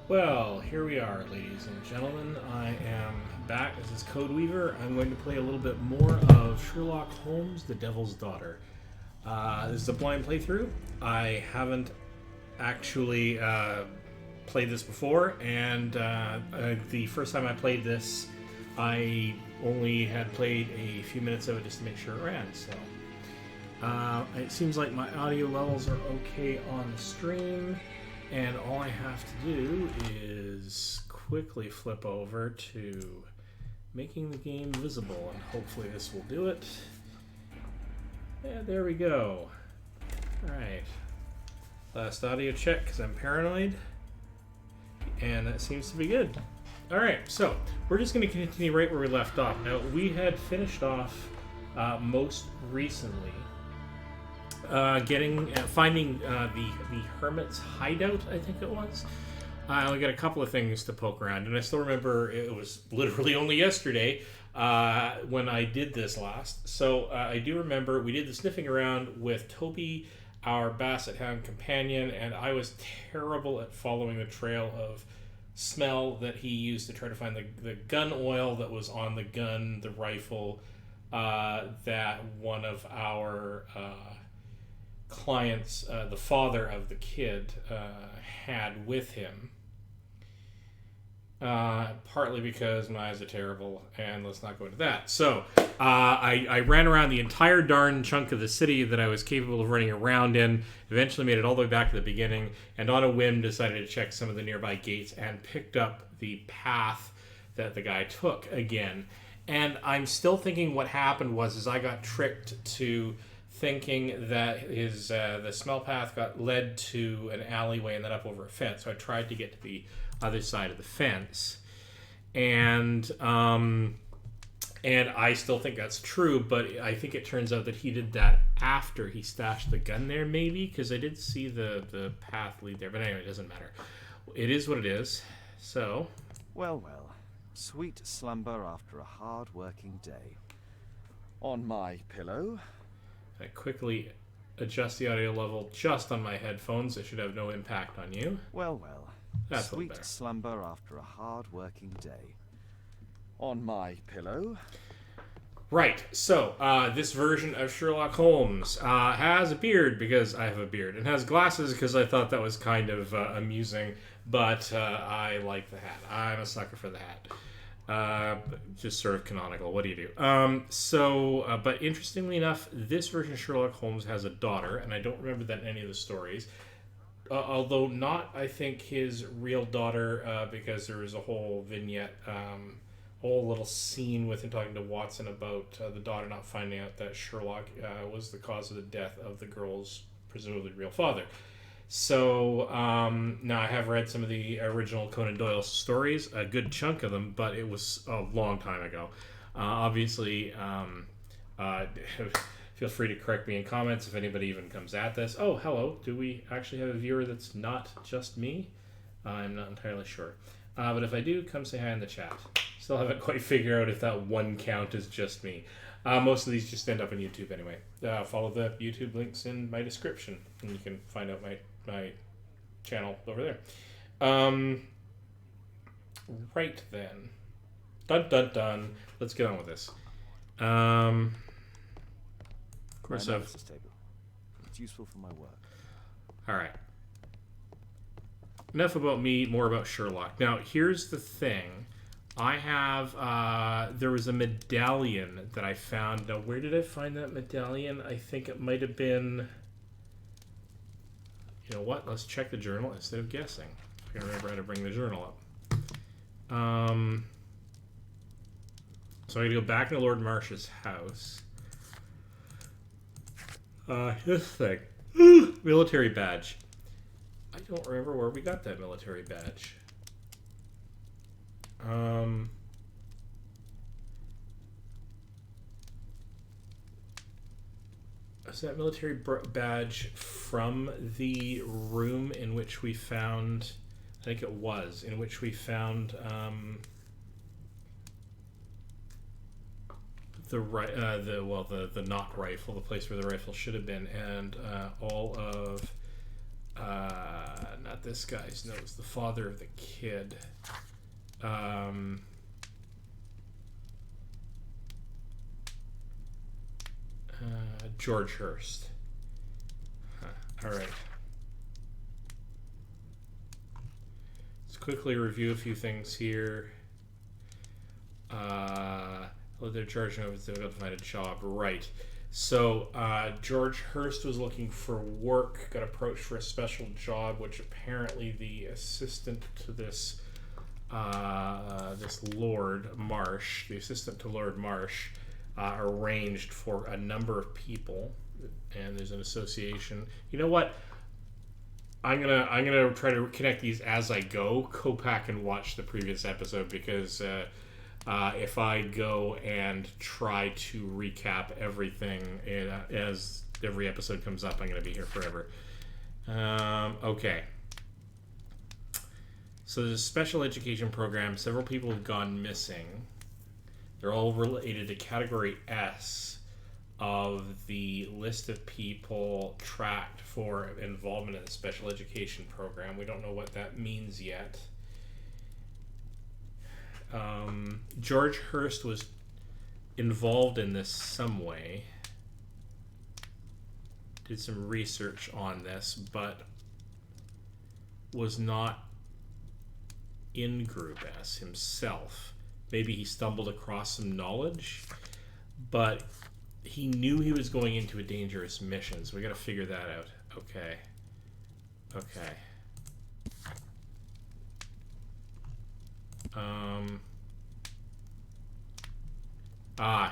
Well, here we are, ladies and gentlemen. I am back as his Code Weaver. I'm going to play a little bit more of Sherlock Holmes, The Devil's Daughter. This is a blind playthrough. I haven't actually played this before, and the first time I played this, I only had played a few minutes of it just to make sure it ran. So it seems like my audio levels are okay on the stream. And all I have to do is quickly flip over to making the game visible, and hopefully this will do it. Yeah, there we go. Alright. Last audio check, because I'm paranoid. And that seems to be good. Alright, so we're just going to continue right where we left off. Now, we had finished off most recently finding the hermit's hideout, I think it was. I only got a couple of things to poke around, and I still remember it was literally only yesterday when I did this last. So I do remember we did the sniffing around with Toby, our basset hound companion, and I was terrible at following the trail of smell that he used to try to find the gun oil that was on the gun, the rifle, that one of our clients, the father of the kid, had with him. Partly because my eyes are terrible, and let's not go into that. So, I ran around the entire darn chunk of the city that I was capable of running around in, eventually made it all the way back to the beginning, and on a whim decided to check some of the nearby gates and picked up the path that the guy took again. And I'm still thinking what happened was I got tricked to thinking that the smell path led to an alleyway and then up over a fence. So I tried to get to the other side of the fence, and I still think that's true. But I think it turns out that he did that after he stashed the gun there, maybe, because I did see the path lead there. But anyway, it doesn't matter. It is what it is. So, well, sweet slumber after a hard-working day. On my pillow. I quickly adjust the audio level just on my headphones. It should have no impact on you. Well. That's sweet slumber after a hard-working day. On my pillow. Right. So, this version of Sherlock Holmes has a beard because I have a beard, and has glasses because I thought that was kind of amusing, but I like the hat. I'm a sucker for the hat. Just sort of canonical. What do you do? But interestingly enough, this version of Sherlock Holmes has a daughter, and I don't remember that in any of the stories. Although not, I think, his real daughter, because there was a whole vignette, whole little scene with him talking to Watson about the daughter not finding out that Sherlock was the cause of the death of the girl's presumably real father. So, now I have read some of the original Conan Doyle stories, a good chunk of them, but it was a long time ago. Obviously, feel free to correct me in comments if anybody even comes at this. Oh, hello. Do we actually have a viewer that's not just me? I'm not entirely sure. But if I do, come say hi in the chat. Still haven't quite figured out if that one count is just me. Most of these just end up on YouTube anyway. Follow the YouTube links in my description, and you can find out my channel over there. Right then. Dun dun dun. Let's get on with this. Of course, analysis table. It's useful for my work. All right. Enough about me, more about Sherlock. Now, here's the thing. I have, there was a medallion that I found. Now, where did I find that medallion? I think it might have been... You know what? Let's check the journal instead of guessing. I can remember how to bring the journal up. So I'm going to go back into Lord Marsh's house. This thing. Military badge. I don't remember where we got that military badge. Is that military badge from the room in which we found... I think it was, in which we found the not rifle, the place where the rifle should have been, and all of not this guy's notes. The father of the kid. George Hurst. All right. Let's quickly review a few things here. They're charging over, it's difficult to find a job. Right. So George Hurst was looking for work, got approached for a special job, which apparently the assistant to this Lord Marsh, the assistant to Lord Marsh, arranged for a number of people, and there's an association. You know what? I'm gonna try to connect these as I go. Go back and watch the previous episode because if I go and try to recap everything as every episode comes up, I'm gonna be here forever. Okay. So there's a special education program. Several people have gone missing. They're all related to Category S of the list of people tracked for involvement in the special education program. We don't know what that means yet. George Hurst was involved in this some way. Did some research on this, but was not in Group S himself. Maybe he stumbled across some knowledge, but he knew he was going into a dangerous mission, so we got to figure that out. Okay.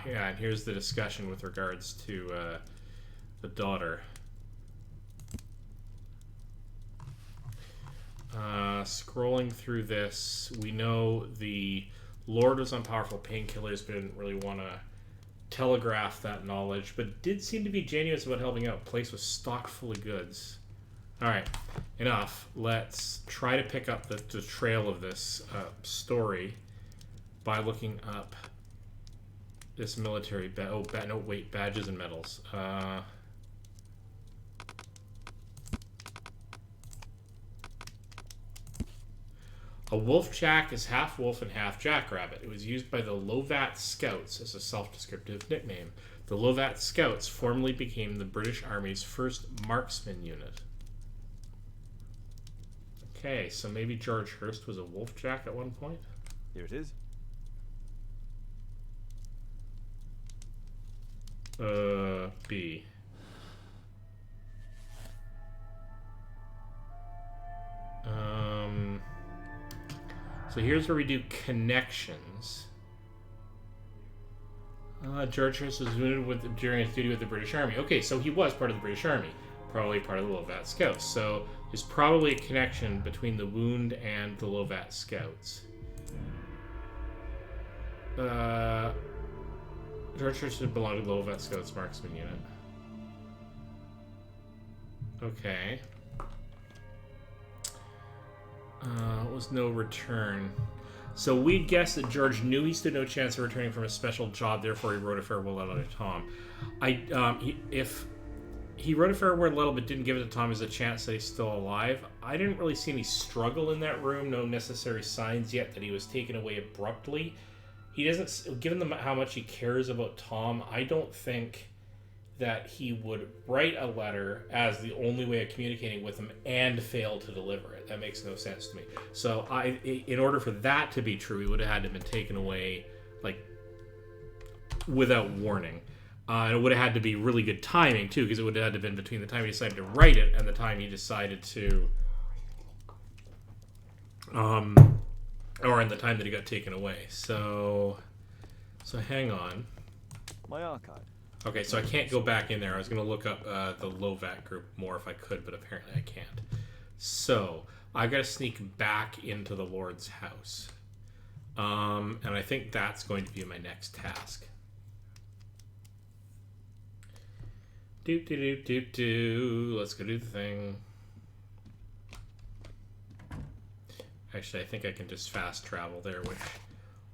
Yeah, and here's the discussion with regards to the daughter. Scrolling through this, we know the Lord was on powerful painkillers, but didn't really want to telegraph that knowledge, but did seem to be genuine about helping out. Place was stocked full of goods. All right, enough. Let's try to pick up the trail of this story by looking up this military badges and medals. A wolfjack is half wolf and half jackrabbit. It was used by the Lovat Scouts as a self-descriptive nickname. The Lovat Scouts formerly became the British Army's first marksman unit. Okay, so maybe George Hurst was a wolfjack at one point? Here it is. B. So here's where we do connections. George Hurst was wounded during his duty with the British Army. Okay, so he was part of the British Army, probably part of the Lovat Scouts. So there's probably a connection between the wound and the Lovat Scouts. George Hurst belonged to the Lovat Scouts marksman unit. Okay. Was no return. So we'd guess that George knew he stood no chance of returning from a special job, therefore he wrote a farewell letter to Tom. If he wrote a farewell letter but didn't give it to Tom as a chance that he's still alive, I didn't really see any struggle in that room, no necessary signs yet that he was taken away abruptly. He doesn't, given how much he cares about Tom, I don't think that he would write a letter as the only way of communicating with him and fail to deliver it. That makes no sense to me. So in order for that to be true, he would have had to have been taken away, like, without warning. And it would have had to be really good timing, too, because it would have had to have been between the time he decided to write it and the time he decided to... or in the time that he got taken away. So hang on. My archive. Okay, so I can't go back in there. I was going to look up the Lovat group more if I could, but apparently I can't. So I got to sneak back into the Lord's house. And I think that's going to be my next task. Let's go do the thing. Actually, I think I can just fast travel there, which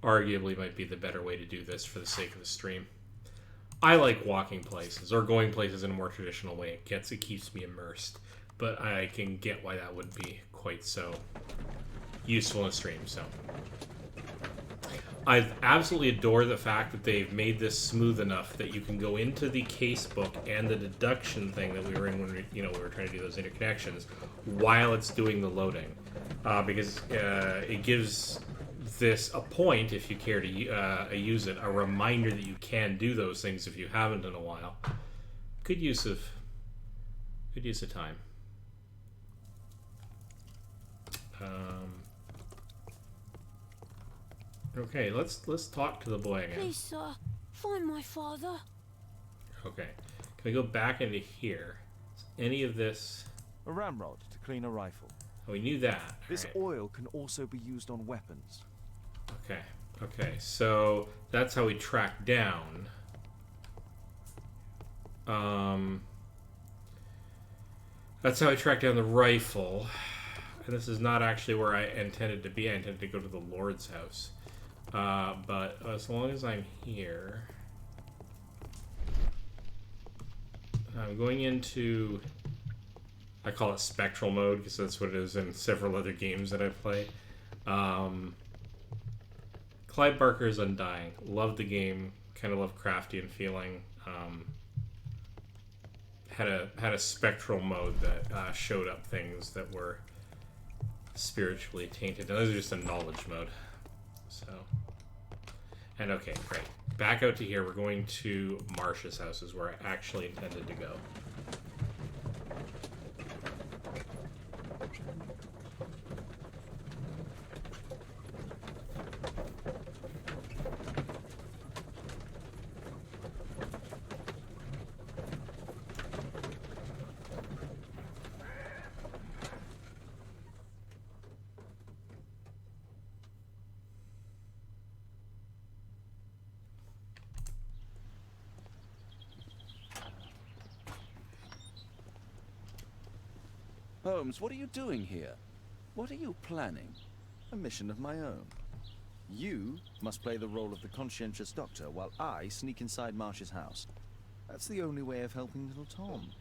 arguably might be the better way to do this for the sake of the stream. I like walking places or going places in a more traditional way. It keeps me immersed. but I can get why that would be quite so useful in a stream. So I absolutely adore the fact that they've made this smooth enough that you can go into the casebook and the deduction thing that we were in when we were trying to do those interconnections while it's doing the loading, because it gives this a point, if you care to use it, a reminder that you can do those things if you haven't in a while. Good use of time. Okay, let's talk to the boy again. Please, sir, find my father. Okay, can we go back into here? Is any of this? A ramrod to clean a rifle. Oh, we knew that. This All oil can also be used on weapons. right. Okay, so that's how we track down. That's how I track down the rifle. And this is not actually where I intended to be. I intended to go to the Lord's house. But as long as I'm here, I'm going into, I call it spectral mode because that's what it is in several other games that I play. Clive Barker's Undying. Love the game. Kind of Lovecraftian feeling. Had a spectral mode that showed up things that were spiritually tainted. And those are just a knowledge mode. So, and okay, great. Back out to here. We're going to Marsh's house, is where I actually intended to go. Holmes, what are you doing here? What are you planning? A mission of my own. You must play the role of the conscientious doctor while I sneak inside Marsh's house. That's the only way of helping little Tom.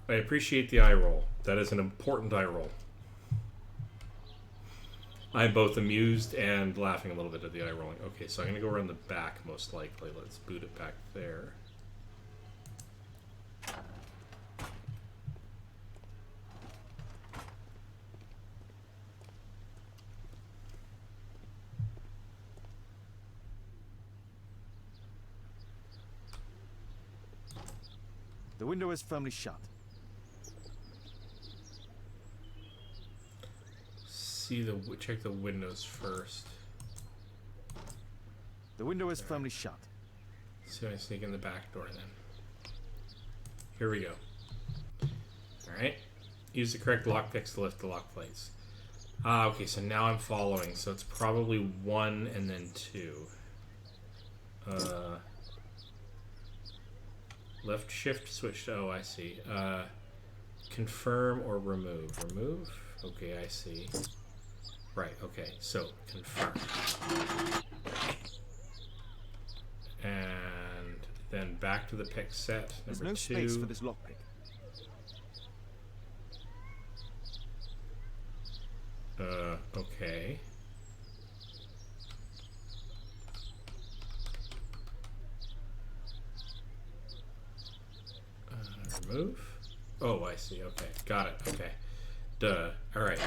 I appreciate the eye roll. That is an important eye roll. I'm both amused and laughing a little bit at the eye rolling. Okay, so I'm going to go around the back, most likely. Let's boot it back there. The window is firmly shut. Check the windows first. The window is firmly shut. See if I sneak in the back door then. Here we go. Alright. Use the correct lockpicks to lift the lock plates. Okay, so now I'm following. So it's probably 1 and then 2. Left shift switch. Oh, I see. Confirm or remove. Remove? Okay, I see. Right, okay. So, confirm. And then back to the pick set. There's Number no 2. space for this lockpick. Okay. Remove? Oh, I see. Okay. Got it. Okay. Duh. Alright.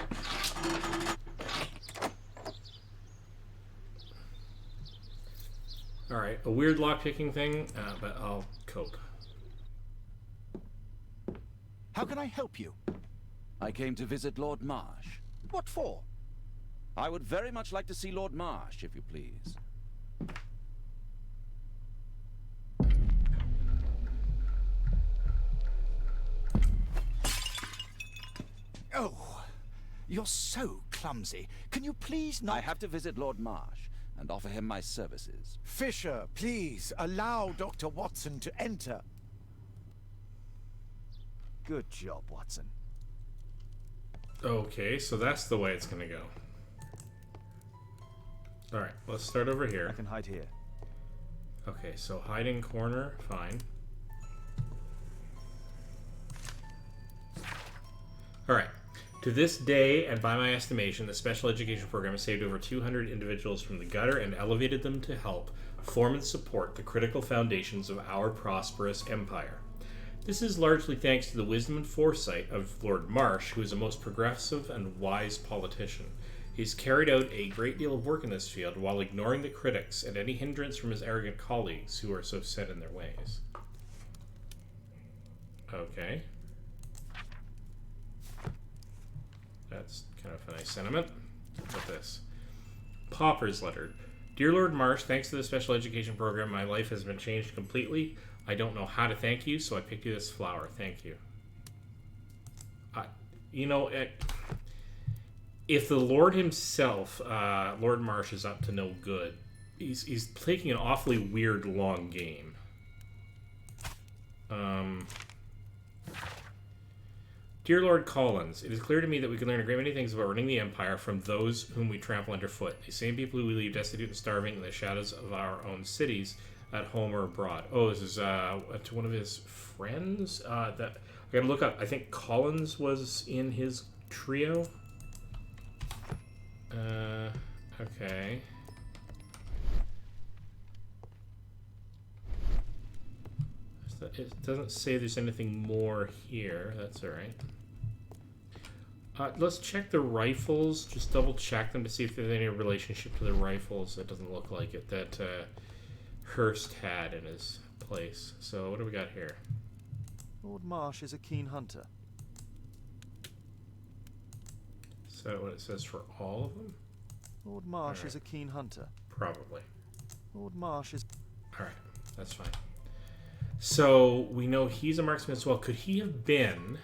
Alright. A weird lockpicking thing, but I'll cope. How can I help you? I came to visit Lord Marsh. What for? I would very much like to see Lord Marsh, if you please. Oh, you're so clumsy. Can you please not... I have to visit Lord Marsh and offer him my services. Fisher, please, allow Dr. Watson to enter. Good job, Watson. Okay, so that's the way it's gonna go. Alright, let's start over I here. can hide here. Okay, so hiding corner, fine. To this day, and by my estimation, the special education program has saved over 200 individuals from the gutter and elevated them to help form and support the critical foundations of our prosperous empire. This is largely thanks to the wisdom and foresight of Lord Marsh, who is a most progressive and wise politician. He's carried out a great deal of work in this field while ignoring the critics and any hindrance from his arrogant colleagues who are so set in their ways. Okay. That's kind of a nice sentiment. Look at this. Pauper's letter. Dear Lord Marsh, thanks to the special education program, my life has been changed completely. I don't know how to thank you, so I picked you this flower. Thank you. If the Lord himself, Lord Marsh, is up to no good, he's taking an awfully weird long game. Dear Lord Collins, it is clear to me that we can learn a great many things about running the Empire from those whom we trample underfoot. The same people who we leave destitute and starving in the shadows of our own cities, at home or abroad. Oh, this is to one of his friends. That I gotta look up. I think Collins was in his trio. Okay. It doesn't say there's anything more here. That's all right. Let's check the rifles. Just double check them to see if there's any relationship to the rifles. That doesn't look like it. That Hurst had in his place. So what do we got here? Lord Marsh is a keen hunter. Is that what it says for all of them? Lord Marsh is a keen hunter. Probably. Lord Marsh is... Alright, that's fine. So we know he's a marksman as well. Could he have been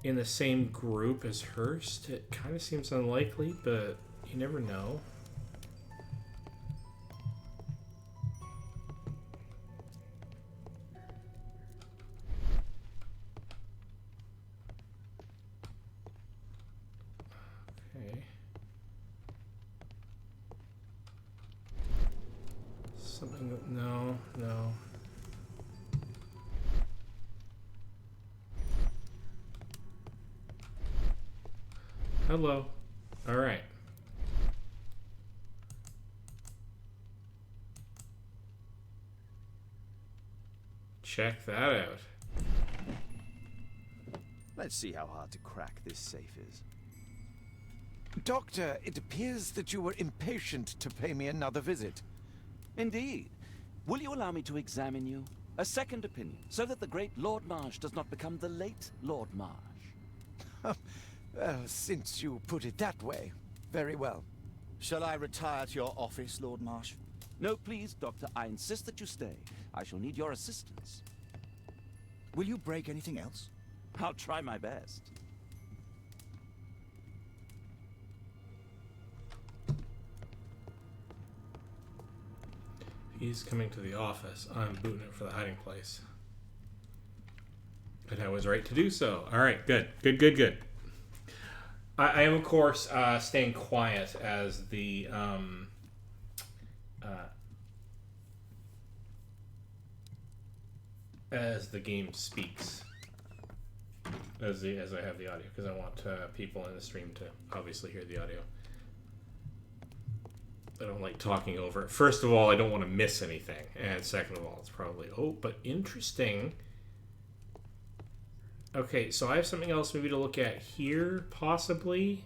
in the same group as Hurst? It kind of seems unlikely, but you never know. Okay. Something that... No. Hello. All right. Check that out. Let's see how hard to crack this safe is. Doctor, it appears that you were impatient to pay me another visit. Indeed. Will you allow me to examine you? A second opinion, so that the great Lord Marsh does not become the late Lord Marsh. Well, since you put it that way, very well. Shall I retire to your office, Lord Marsh? No, please, Doctor. I insist that you stay. I shall need your assistance. Will you break anything else? I'll try my best. He's coming to the office. I'm booting it for the hiding place. And I was right to do so. All right, good. I am, of course, staying quiet as the game speaks, as I have the audio, because I want people in the stream to obviously hear the audio. I don't like talking over it. First of all, I don't want to miss anything, and second of all, it's probably but interesting. Okay, so I have something else maybe to look at here, possibly.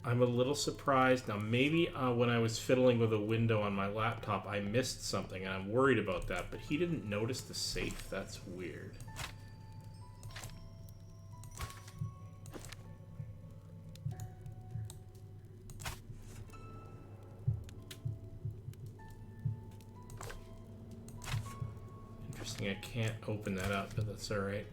I'm a little surprised. Now, maybe when I was fiddling with a window on my laptop, I missed something, and I'm worried about that, but he didn't notice the safe. That's weird. I can't open that up, but that's alright.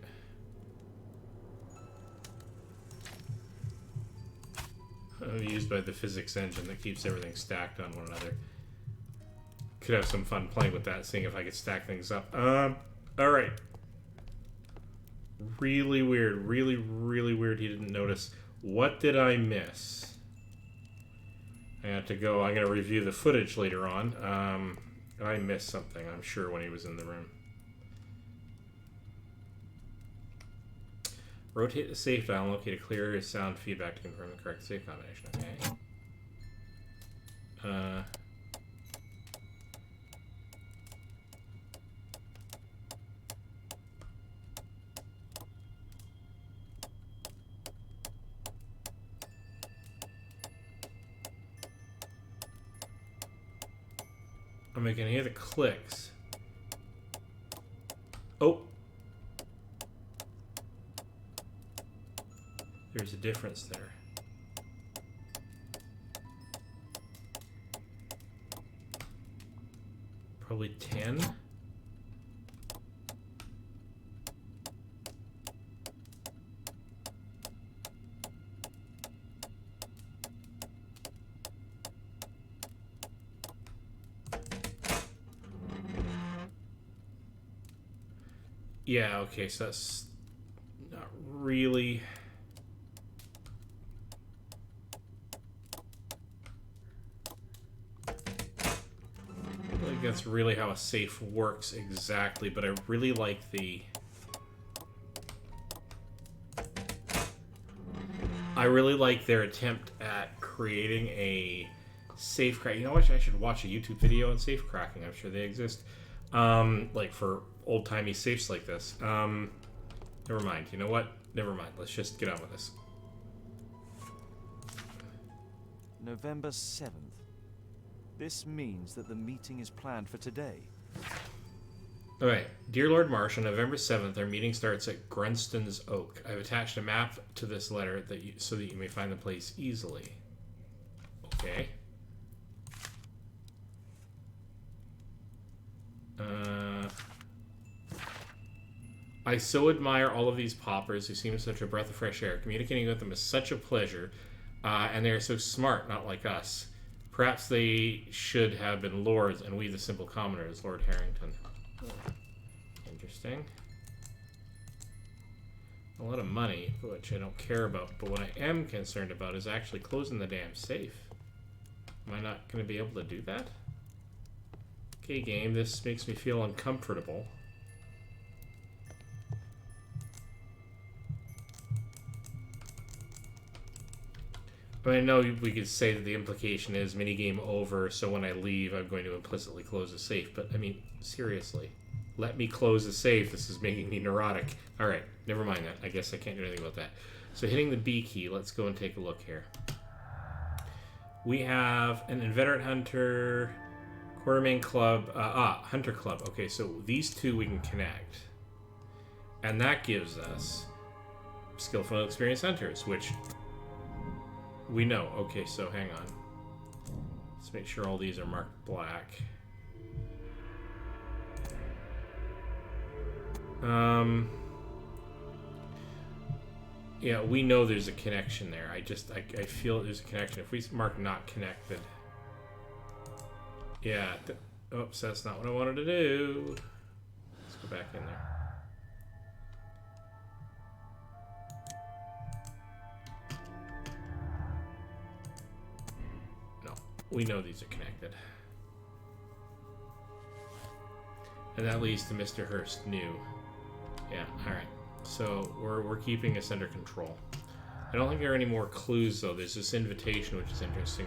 I'm used by the physics engine that keeps everything stacked on one another. Could have some fun playing with that, seeing if I could stack things up. Alright. Really weird. Really weird he didn't notice. What did I miss? I have to go. I'm going to review the footage later on. I missed something, I'm sure, when he was in the room. Rotate the safe dial and locate a clear sound feedback to confirm the correct safe combination. Okay. I can hear the clicks. Oh! There's a difference there. Probably 10. Yeah, okay, so that's not really... I think that's really how a safe works exactly, but I really like the... I really like their attempt at creating a safe crack. You know what? I should watch a YouTube video on safe cracking. I'm sure they exist. Like for old-timey safes like this. Never mind. You know what? Never mind. Let's just get on with this. November 7th. This means that the meeting is planned for today. Alright. Dear Lord Marsh, on November 7th, our meeting starts at Grunston's Oak. I've attached a map to this letter so that you may find the place easily. Okay. I so admire all of these paupers who seem such a breath of fresh air. Communicating with them is such a pleasure, and they are so smart, not like us. Perhaps they should have been lords, and we the simple commoners, Lord Harrington. Interesting. A lot of money, which I don't care about, but what I am concerned about is actually closing the damn safe. Am I not going to be able to do that? Okay, game, this makes me feel uncomfortable. I know we could say that the implication is minigame over, so when I leave, I'm going to implicitly close the safe. But, I mean, seriously. Let me close the safe. This is making me neurotic. Alright, never mind that. I guess I can't do anything about that. So hitting the B key, let's go and take a look here. We have an inveterate hunter, quartermain club, hunter club. Okay, so these two we can connect. And that gives us skillful and experienced hunters, which... we know. Okay, so hang on. Let's make sure all these are marked black. Yeah, we know there's a connection there. I feel there's a connection. If we mark not connected. Yeah. Oops, that's not what I wanted to do. Let's go back in there. We know these are connected. And that leads to Mr. Hurst new. Yeah, alright. So we're keeping this under control. I don't think there are any more clues though. There's this invitation which is interesting.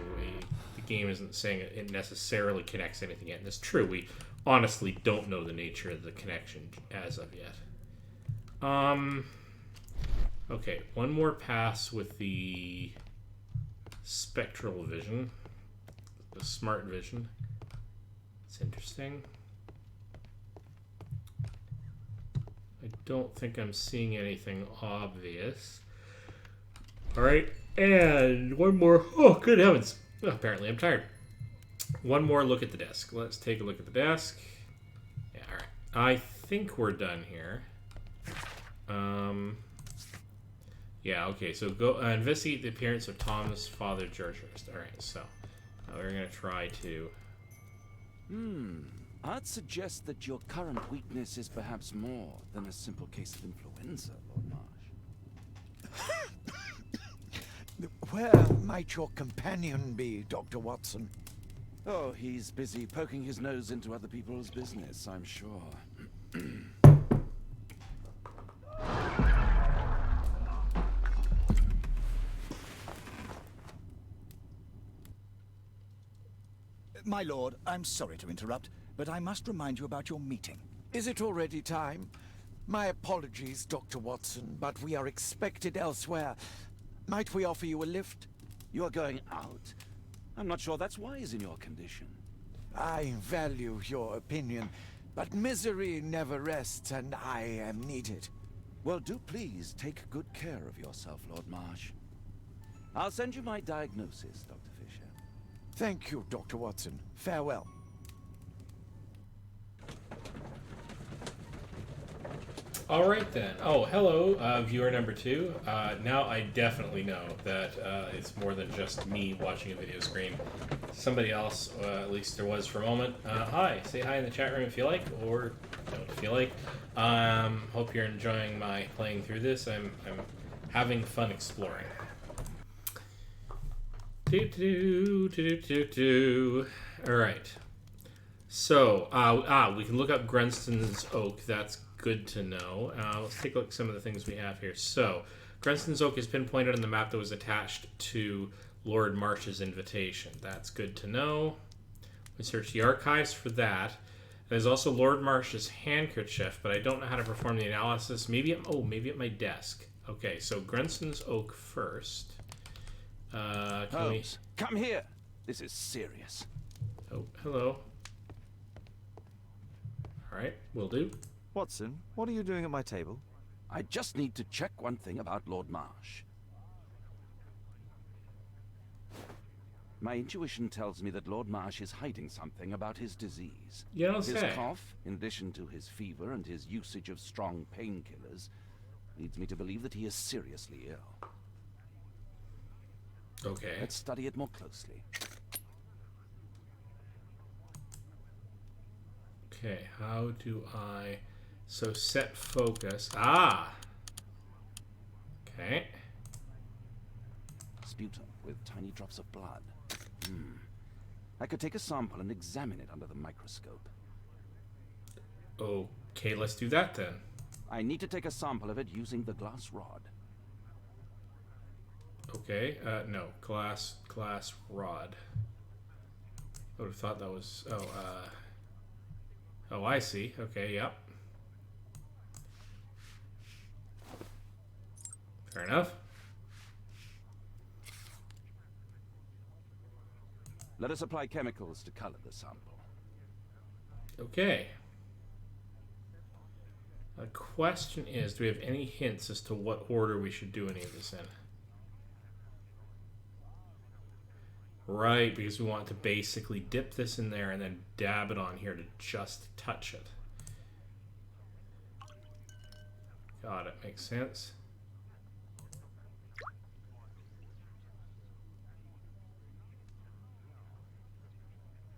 The game isn't saying it necessarily connects anything yet. And it's true, we honestly don't know the nature of the connection as of yet. Okay, one more pass with the spectral vision. The smart vision. It's interesting. I don't think I'm seeing anything obvious. Alright, and one more. Oh, good heavens. Apparently I'm tired. One more look at the desk. Let's take a look at the desk. Yeah, alright. I think we're done here. Yeah, okay, so go investigate the appearance of Tom's father, George Hurst. Alright, so we're going to try to... I'd suggest that your current weakness is perhaps more than a simple case of influenza, Lord Marsh. Where might your companion be, Dr. Watson? Oh, he's busy poking his nose into other people's business, I'm sure. My lord, I'm sorry to interrupt, but I must remind you about your meeting. Is it already time? My apologies, Dr. Watson, but we are expected elsewhere. Might we offer you a lift? You are going out? I'm not sure that's wise in your condition. I value your opinion, but misery never rests, and I am needed. Well, do please take good care of yourself, Lord Marsh. I'll send you my diagnosis, Dr. Fisher. Thank you, Dr. Watson. Farewell. All right then. Oh, hello, viewer number 2. Now I definitely know that it's more than just me watching a video screen. Somebody else, at least there was for a moment. Hi, say hi in the chat room if you like, or don't if you like. Hope you're enjoying my playing through this. I'm having fun exploring. All right. So, we can look up Grunston's Oak. That's good to know. Let's take a look at some of the things we have here. So, Grunston's Oak is pinpointed on the map that was attached to Lord Marsh's invitation. That's good to know. We search the archives for that. There's also Lord Marsh's handkerchief, but I don't know how to perform the analysis. Maybe at my desk. Okay, so Grunston's Oak first. Holmes, come here. This is serious. Oh, hello. All right, will do. Watson, what are you doing at my table? I just need to check one thing about Lord Marsh. My intuition tells me that Lord Marsh is hiding something about his disease. You don't His say. cough, in addition to his fever and his usage of strong painkillers, leads me to believe that he is seriously ill. Okay. Let's study it more closely. Okay, how do I... So set focus. Ah! Okay. Sputum with tiny drops of blood. I could take a sample and examine it under the microscope. Okay, let's do that then. I need to take a sample of it using the glass rod. Okay, no. Glass rod. I would have thought that was... Oh, I see. Okay, yep. Fair enough. Let us apply chemicals to color the sample. Okay. The question is, do we have any hints as to what order we should do any of this in? Right, because we want to basically dip this in there and then dab it on here to just touch it. Got it, makes sense.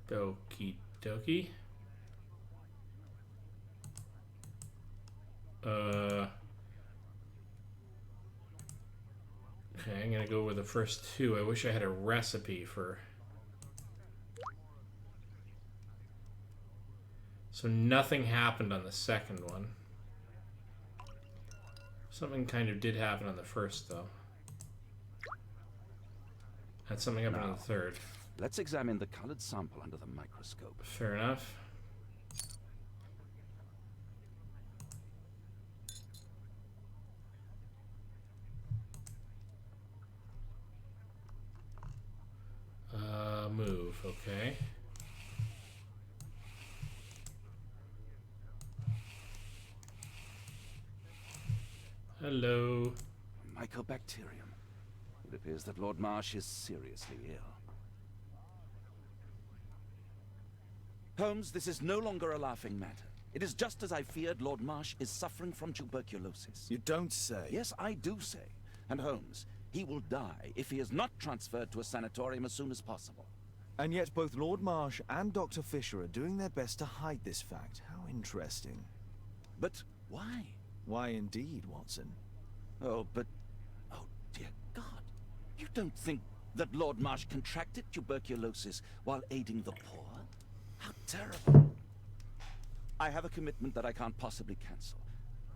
Okie dokie. Okay, I'm gonna go with the first two. I wish I had a recipe for... So nothing happened on the second one. Something kind of did happen on the first, though. And something happened on the third. Let's examine the colored sample under the microscope. Fair enough. Move, okay. Hello. Mycobacterium. It appears that Lord Marsh is seriously ill. Holmes, this is no longer a laughing matter. It is just as I feared. Lord Marsh is suffering from tuberculosis. You don't say. Yes, I do say. And Holmes, he will die if he is not transferred to a sanatorium as soon as possible. And yet both Lord Marsh and Dr. Fisher are doing their best to hide this fact. How interesting. But why? Why indeed, Watson? Oh, but... Oh, dear God. You don't think that Lord Marsh contracted tuberculosis while aiding the poor? How terrible. I have a commitment that I can't possibly cancel.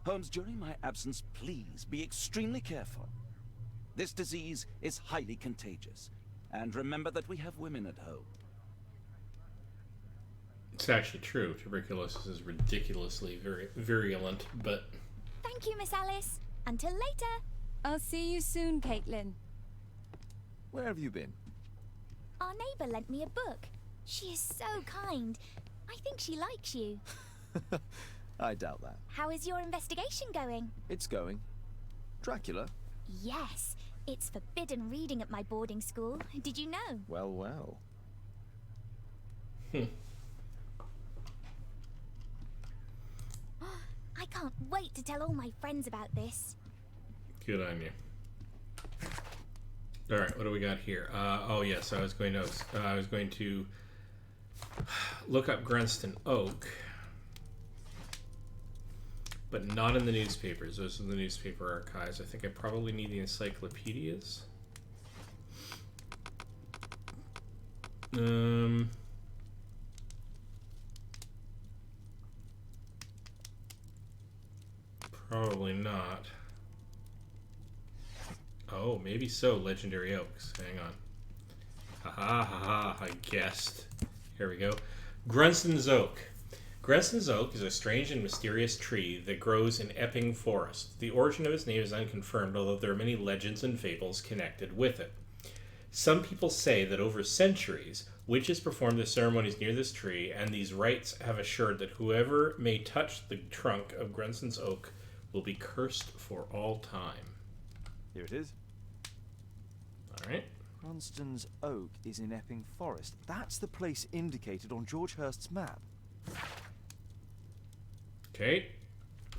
Holmes, during my absence, please be extremely careful. This disease is highly contagious. And remember that we have women at home. It's actually true. Tuberculosis is ridiculously very virulent, but Thank you, Miss Alice. Until later. I'll see you soon, Caitlin. Where have you been? Our neighbour lent me a book. She is so kind. I think she likes you. I doubt that. How is your investigation going? It's going. Dracula? Yes, it's forbidden reading at my boarding school. Did you know? Well, well. I can't wait to tell all my friends about this. good on you. All right, what do we got here? Oh yes, I was going to look up Grunston Oak, but not in the newspapers. Those are the newspaper archives. I think I probably need the encyclopedias. Probably not. Oh, maybe so. Legendary Oaks. Hang on. Haha, haha, I guessed. Here we go. Grunston's Oak. Grunston's Oak is a strange and mysterious tree that grows in Epping Forest. The origin of its name is unconfirmed, although there are many legends and fables connected with it. Some people say that over centuries, witches performed the ceremonies near this tree, and these rites have assured that whoever may touch the trunk of Grunston's Oak will be cursed for all time. Here it is. All right. Grunston's Oak is in Epping Forest. That's the place indicated on George Hurst's map. Okay,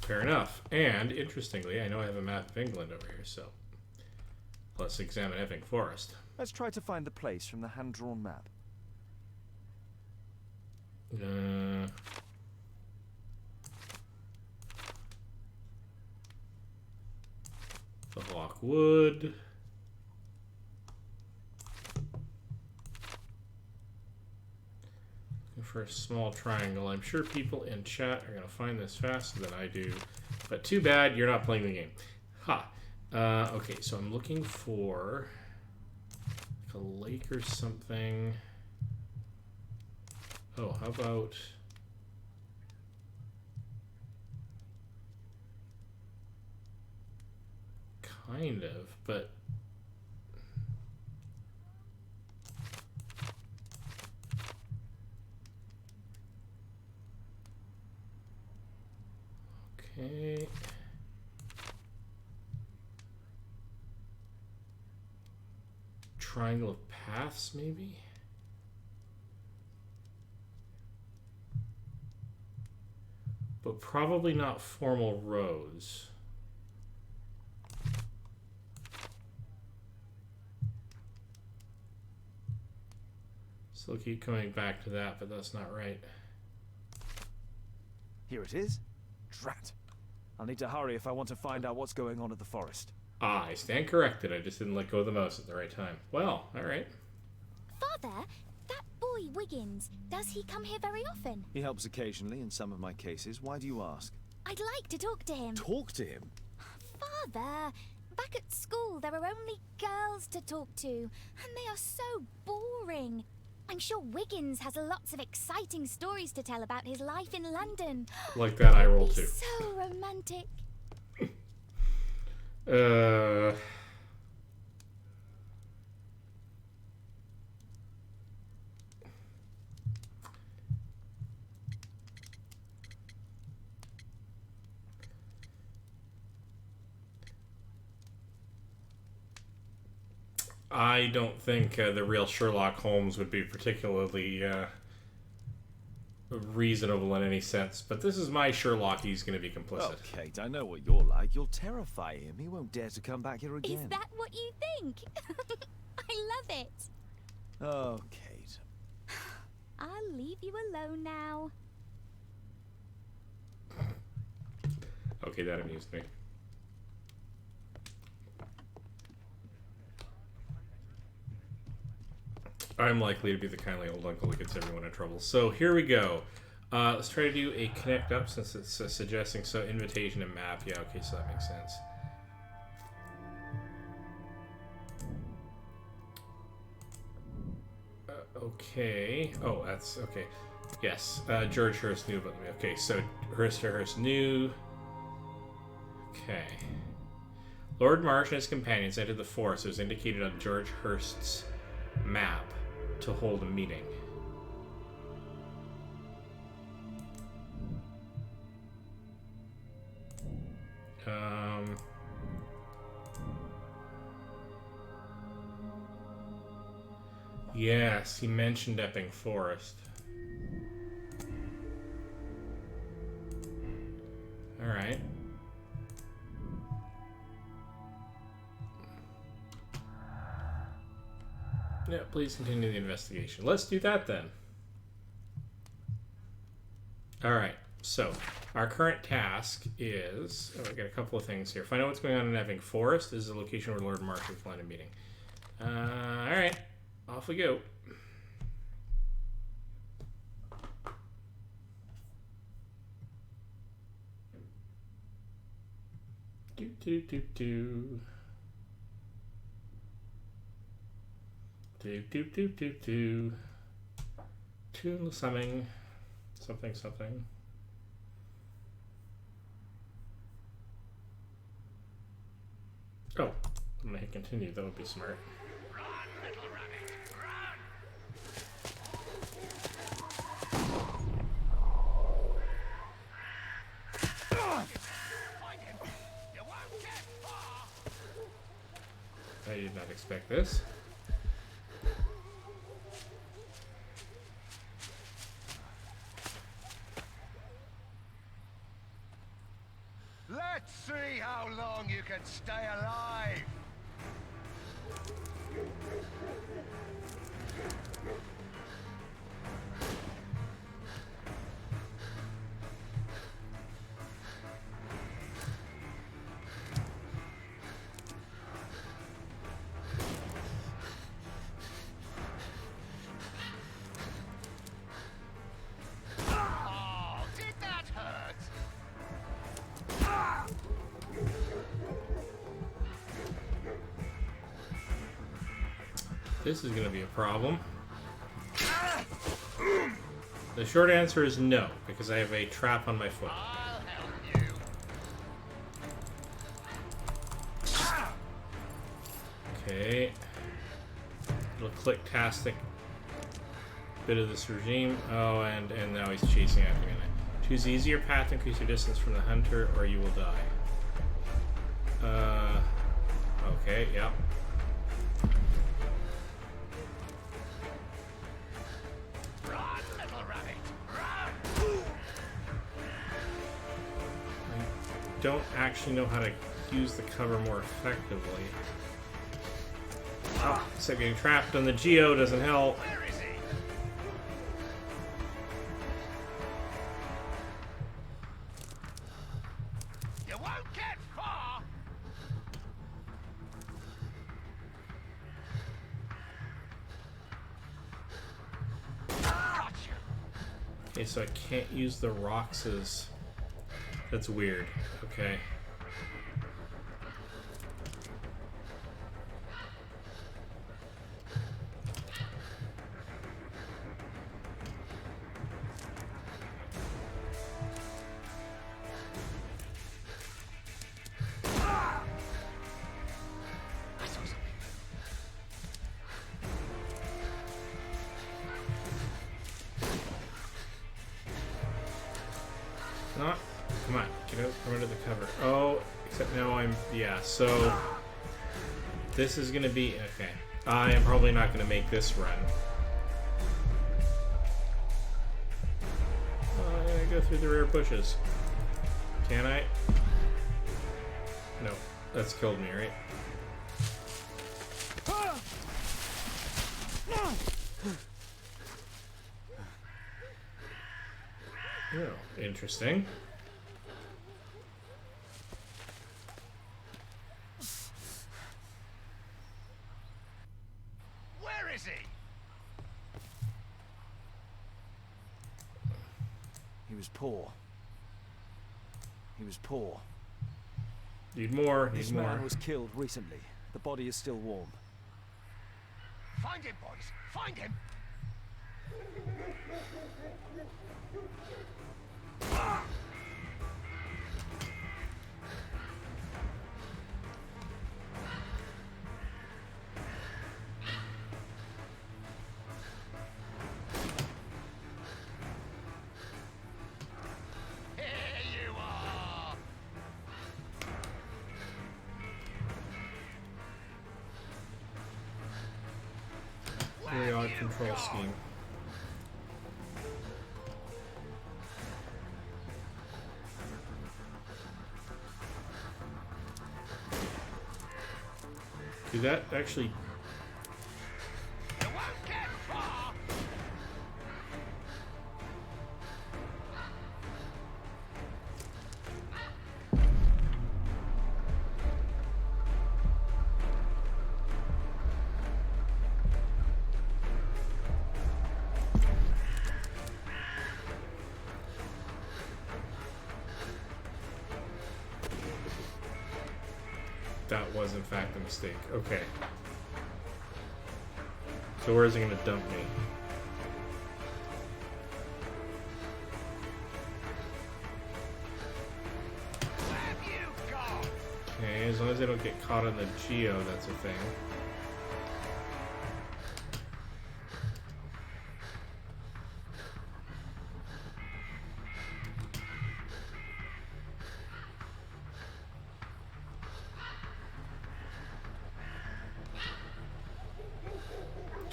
fair enough. And interestingly, I know I have a map of England over here, so let's examine Epping Forest. Let's try to find the place from the hand-drawn map. The Lockwood. Looking for a small triangle. I'm sure people in chat are going to find this faster than I do, but too bad you're not playing the game. Ha! Okay, so I'm looking for like a lake or something. Oh, how about... Kind of, but... Okay. Triangle of paths, maybe? But probably not formal roads. Still keep coming back to that, but that's not right. Here it is. Drat. I'll need to hurry if I want to find out what's going on at the forest. Ah, I stand corrected. I just didn't let go of the mouse at the right time. Well, alright. Father, that boy Wiggins, does he come here very often? He helps occasionally in some of my cases. Why do you ask? I'd like to talk to him. Talk to him? Father, back at school there are only girls to talk to, and they are so boring. I'm sure Wiggins has lots of exciting stories to tell about his life in London. Like that I roll too. He's so romantic. I don't think the real Sherlock Holmes would be particularly reasonable in any sense, but this is my Sherlock. He's going to be complicit. Oh, Kate, I know what you're like. You'll terrify him. He won't dare to come back here again. Is that what you think? I love it. Oh, Kate. I'll leave you alone now. Okay, that amused me. I'm likely to be the kindly old uncle that gets everyone in trouble. So here we go. Let's try to do a connect up since it's suggesting so invitation and map. Yeah, okay, so that makes sense. Okay. Oh, that's okay. Yes, George Hurst knew about me. Okay, so Hurst knew. Okay. Lord Marsh and his companions entered the forest as indicated on George Hurst's map to hold a meeting. Yes, he mentioned Epping Forest. Alright. Yeah, please continue the investigation. Let's do that then. Alright, so our current task is... Oh, I got a couple of things here. Find out what's going on in Epping Forest. This is the location where Lord Marsh will plan a meeting. Alright, off we go. Do. Tune something. Something. Oh, I'm gonna hit continue. That would be smart. Run, little rabbit, run! Find him. You won't get far. I did not expect this. Let's see how long you can stay alive. Oh, did that hurt? This is going to be a problem. The short answer is no, because I have a trap on my foot. I'll help you. Okay. Little click-tastic bit of this regime. Oh, and now he's chasing after me. Choose the easier path to increase your distance from the hunter, or you will die. Okay, yeah. Run, little rabbit, run! I don't actually know how to use the cover more effectively. Oh, except getting trapped on the geo doesn't help. Where is he? You won't get far. Got you. Okay, so I can't use the rocks as... That's weird. Okay. I saw something. Not. Come on, get out from under the cover. Oh, except now I'm... Yeah, so... This is gonna be... Okay. I am probably not gonna make this run. Oh, I'm gonna go through the rear bushes. Can I? No. That's killed me, right? Oh, interesting. Where is he? He was poor. He was poor. Need more, This need more. man was killed recently. The body is still warm. Find him, boys. Find him. Here you are. Very odd control scheme. Did that actually... You won't get far. That was in fact a mistake. Okay. So where is it going to dump me? Where have you gone? Okay, as long as I don't get caught on the geo, that's a thing.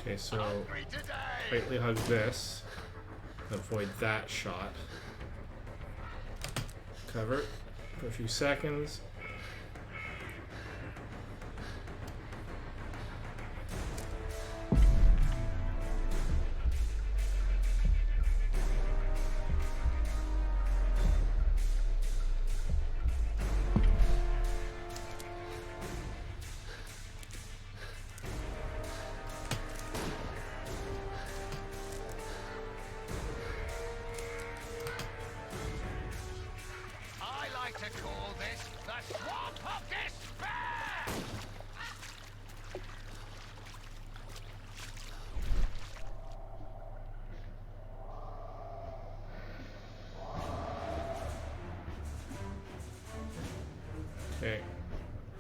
Okay, so Hungry today. tightly hug this. Avoid that shot. Cover it for a few seconds. I like to call this the Swamp of Despair.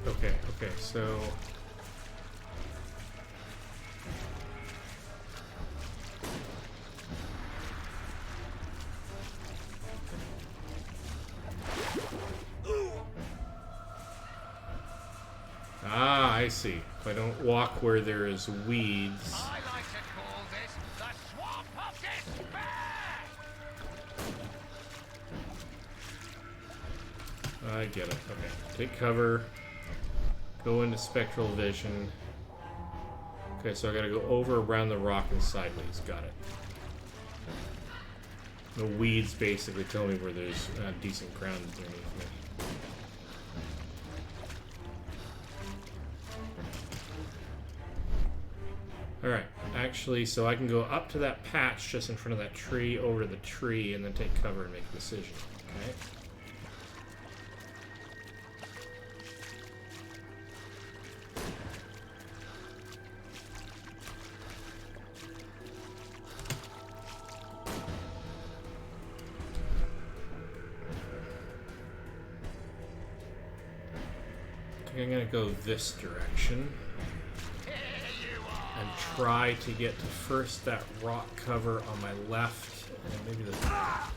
Okay. Okay, so... Ah, I see. If I don't walk where there is weeds... I like to call this the Swamp of Despair. I get it. Okay. Take cover. Go into spectral vision. Okay, so I gotta go over, around the rock, and sideways. Got it. The weeds basically tell me where there's decent ground underneath me. Alright, actually, so I can go up to that patch just in front of that tree, over to the tree, and then take cover and make a decision. Okay? I think I'm gonna go this direction and try to get to first that rock cover on my left, and maybe the... That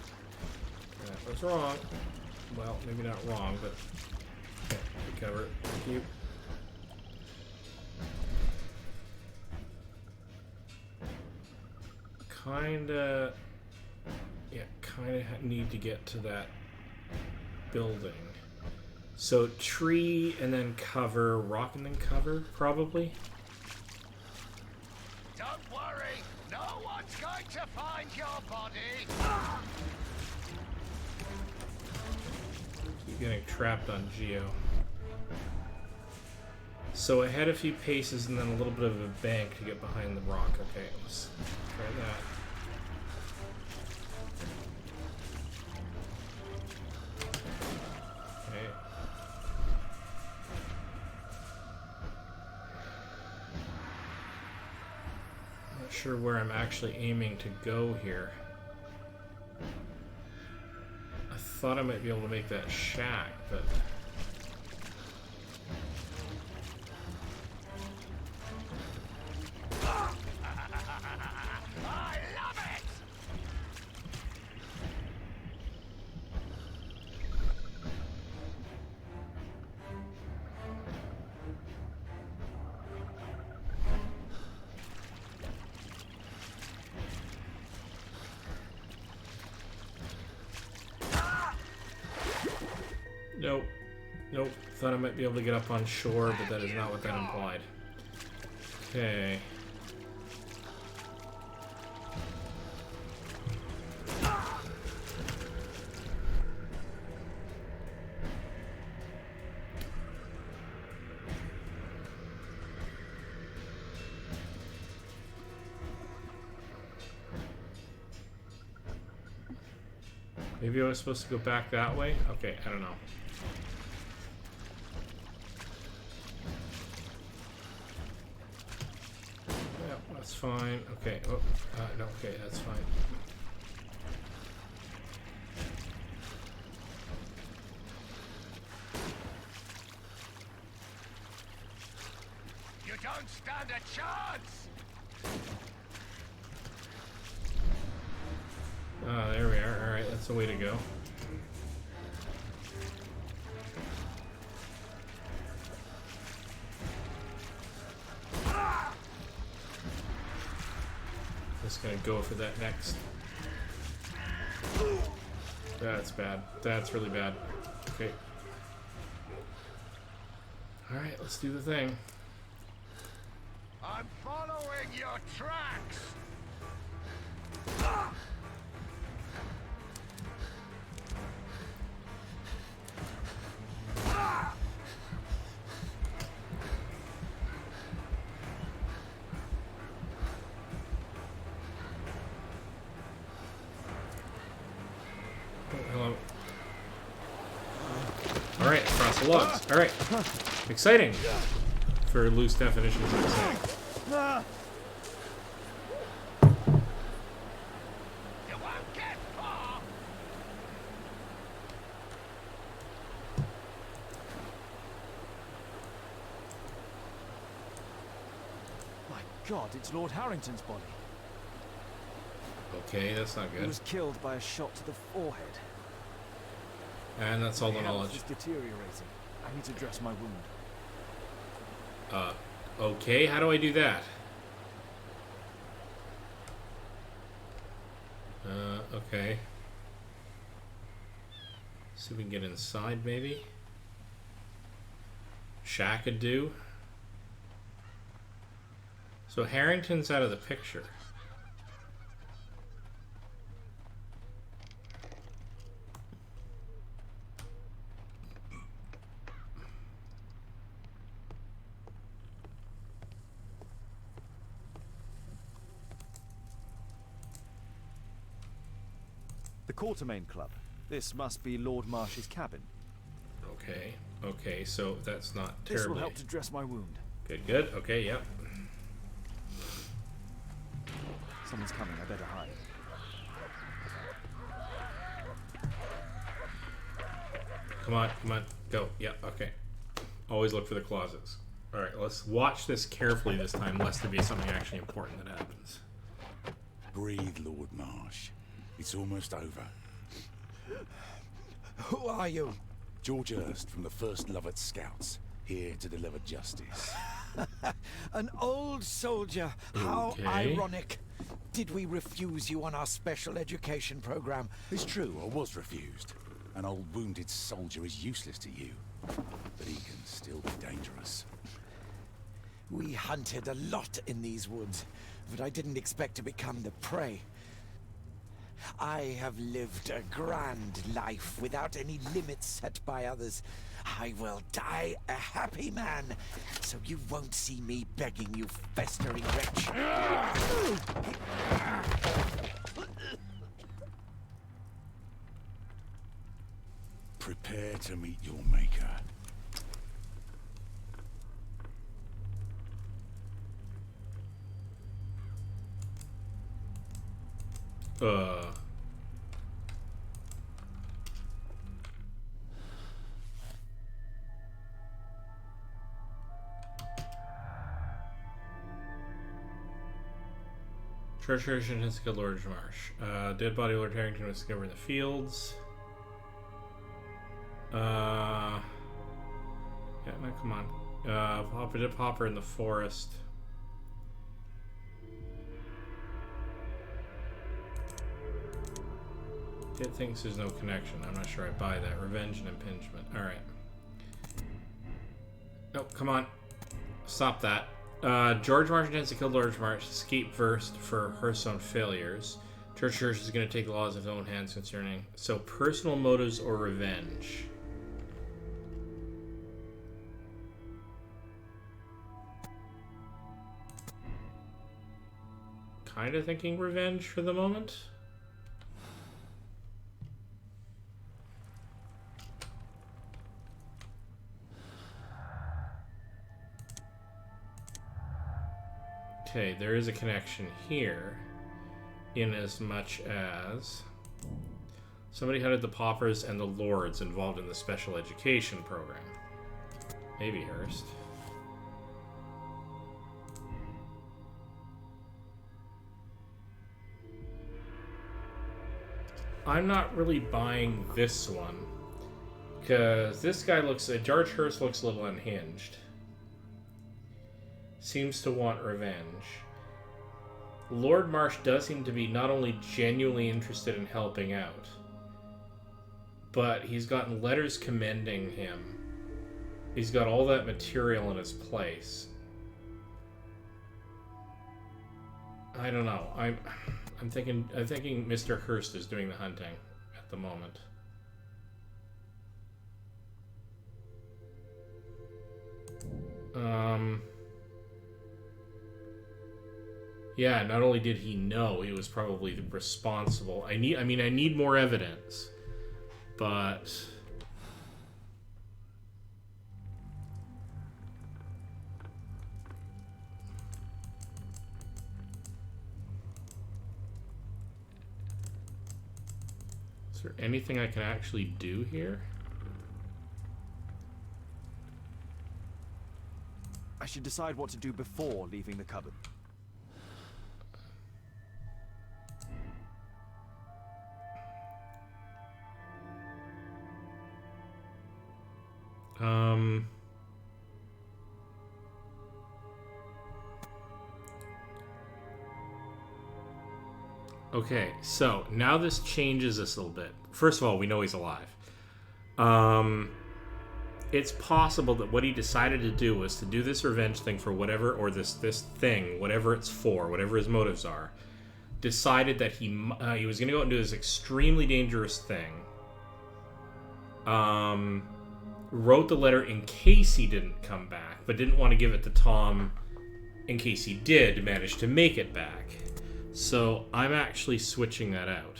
was wrong. Well, maybe not wrong, but... Okay, cover. Thank you. Kinda... Yeah, kinda need to get to that building. So tree and then cover, rock and then cover, probably. Don't worry, no one's going to find your body. Keep getting trapped on Geo. So I had a few paces and then a little bit of a bank to get behind the rock. Okay, let's try that. Okay. Not sure where I'm actually aiming to go here. I thought I might be able to make that shack, but... I love it! Nope. Nope. Thought I might be able to get up on shore, but that is not what that implied. Okay. Maybe I was supposed to go back that way? Okay, I don't know. Yeah, that's fine. Okay. Oh, no, okay, that's fine. You don't stand a chance! Ah, there we are. Alright, that's the way to go. Just gonna go for that next. That's bad. That's really bad. Okay. Alright, let's do the thing. I'm following your tracks! Oh, hello. Alright, across the logs. Alright. Exciting! For loose definitions of exciting. You won't get far! My God, it's Lord Harrington's body. Okay, that's not He good. was killed by a shot to the forehead. And that's all the My health knowledge. is deteriorating. I need to dress my wound. Okay, how do I do that? Okay. See if we can get inside, maybe? Shack could do. So Harrington's out of the picture. The Quartermain Club. This must be Lord Marsh's cabin. Okay, okay, so that's not This will terribly... help to dress my wound. Good, good, okay, yep. Someone's coming, I better hide. Come on, go. Yep, okay. Always look for the closets. Alright, let's watch this carefully this time, lest there be something actually important that happens. Breathe, Lord Marsh. It's almost over. Who are you? George Hurst from the 1st Lovett Scouts, here to deliver justice. An old soldier. How Okay. ironic. Did we refuse you on our special education program? It's true, I was refused. An old wounded soldier is useless to you, but he can still be dangerous. We hunted a lot in these woods, but I didn't expect to become the prey. I have lived a grand life without any limits set by others. I will die a happy man, so you won't see me begging, you festering wretch. Prepare to meet your maker. Treasure has killed Lord Marsh. Dead body Lord Harrington was discovered in the fields. Yeah, no, come on. Popper in the forest. It thinks there's no connection. I'm not sure I buy that. Revenge and impingement. Alright. Nope, come on. Stop that. George Marsh intends to kill Lord Marsh. Escape first for her own failures. Church is going to take the laws into his own hands concerning. So, personal motives or revenge? Kind of thinking revenge for the moment. Okay, there is a connection here, in as much as somebody hunted the paupers and the lords involved in the special education program. Maybe Hearst. I'm not really buying this one, because this guy looks, George Hearst looks a little unhinged. Seems to want revenge. Lord Marsh does seem to be not only genuinely interested in helping out, but he's gotten letters commending him. He's got all that material in his place. I don't know. I'm thinking Mr. Hearst is doing the hunting at the moment. Yeah, not only did he know, he was probably responsible. I need more evidence. But is there anything I can actually do here? I should decide what to do before leaving the cupboard. Okay, so now this changes us a little bit. First of all, we know he's alive. It's possible that what he decided to do was to do this revenge thing for whatever, or this thing, whatever it's for, whatever his motives are. Decided that he was going to go out and do this extremely dangerous thing. Wrote the letter in case he didn't come back, but didn't want to give it to Tom in case he did manage to make it back. So I'm actually switching that out.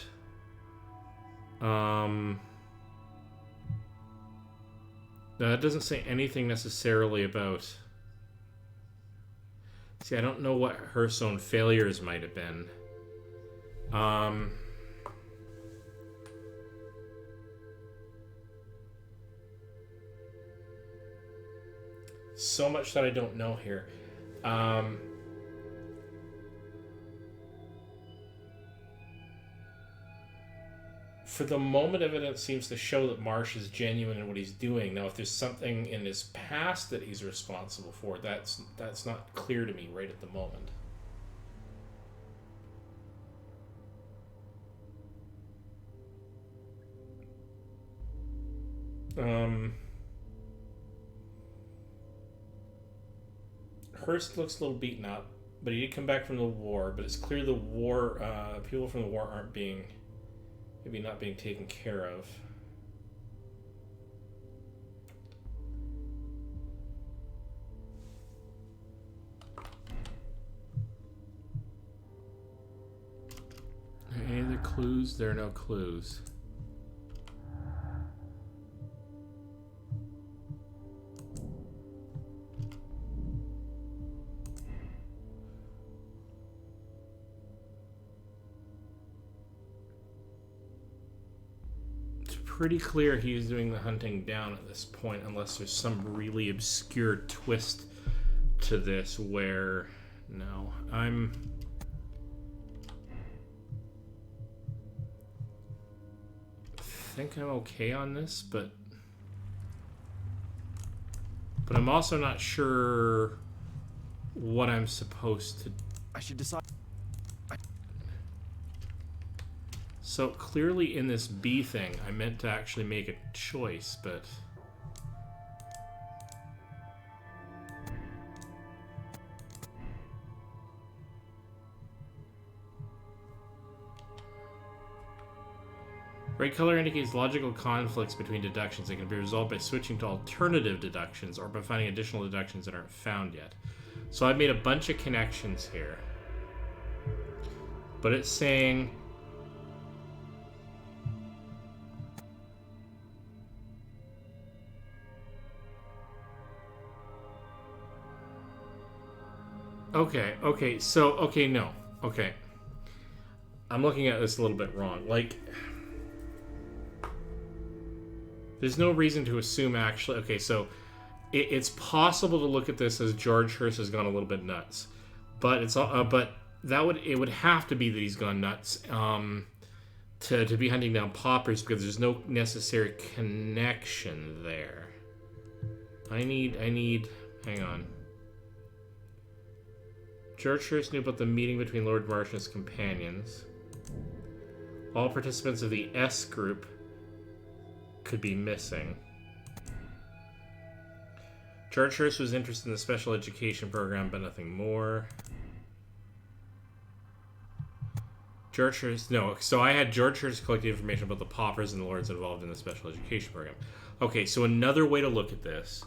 That doesn't say anything necessarily about... See, I don't know what Hearst's own failures might have been. So much that I don't know here. For the moment, evidence seems to show that Marsh is genuine in what he's doing. Now, if there's something in his past that he's responsible for, that's not clear to me right at the moment. Hearst looks a little beaten up, but he did come back from the war. But it's clear the war, people from the war aren't being... maybe not being taken care of. Any other clues? There are no clues. pretty clear he's doing the hunting down at this point, unless there's some really obscure twist to this where... No, I think I'm okay on this, but I'm also not sure what I'm supposed to... I should decide. So clearly in this B thing, I meant to actually make a choice, but... Red color indicates logical conflicts between deductions that can be resolved by switching to alternative deductions or by finding additional deductions that aren't found yet. So I've made a bunch of connections here. But it's saying... Okay, so, no. Okay. I'm looking at this a little bit wrong. Like... There's no reason to assume, actually... Okay, so it's possible to look at this as George Hurst has gone a little bit nuts, but it's but it would have to be that he's gone nuts to be hunting down paupers, because there's no necessary connection there. I need. Hang on. George Hurst knew about the meeting between Lord Marsh and his companions. All participants of the S group could be missing. George Hurst was interested in the special education program, but nothing more. George Hurst... No, so I had George Hurst collecting information about the paupers and the lords involved in the special education program. Okay, so another way to look at this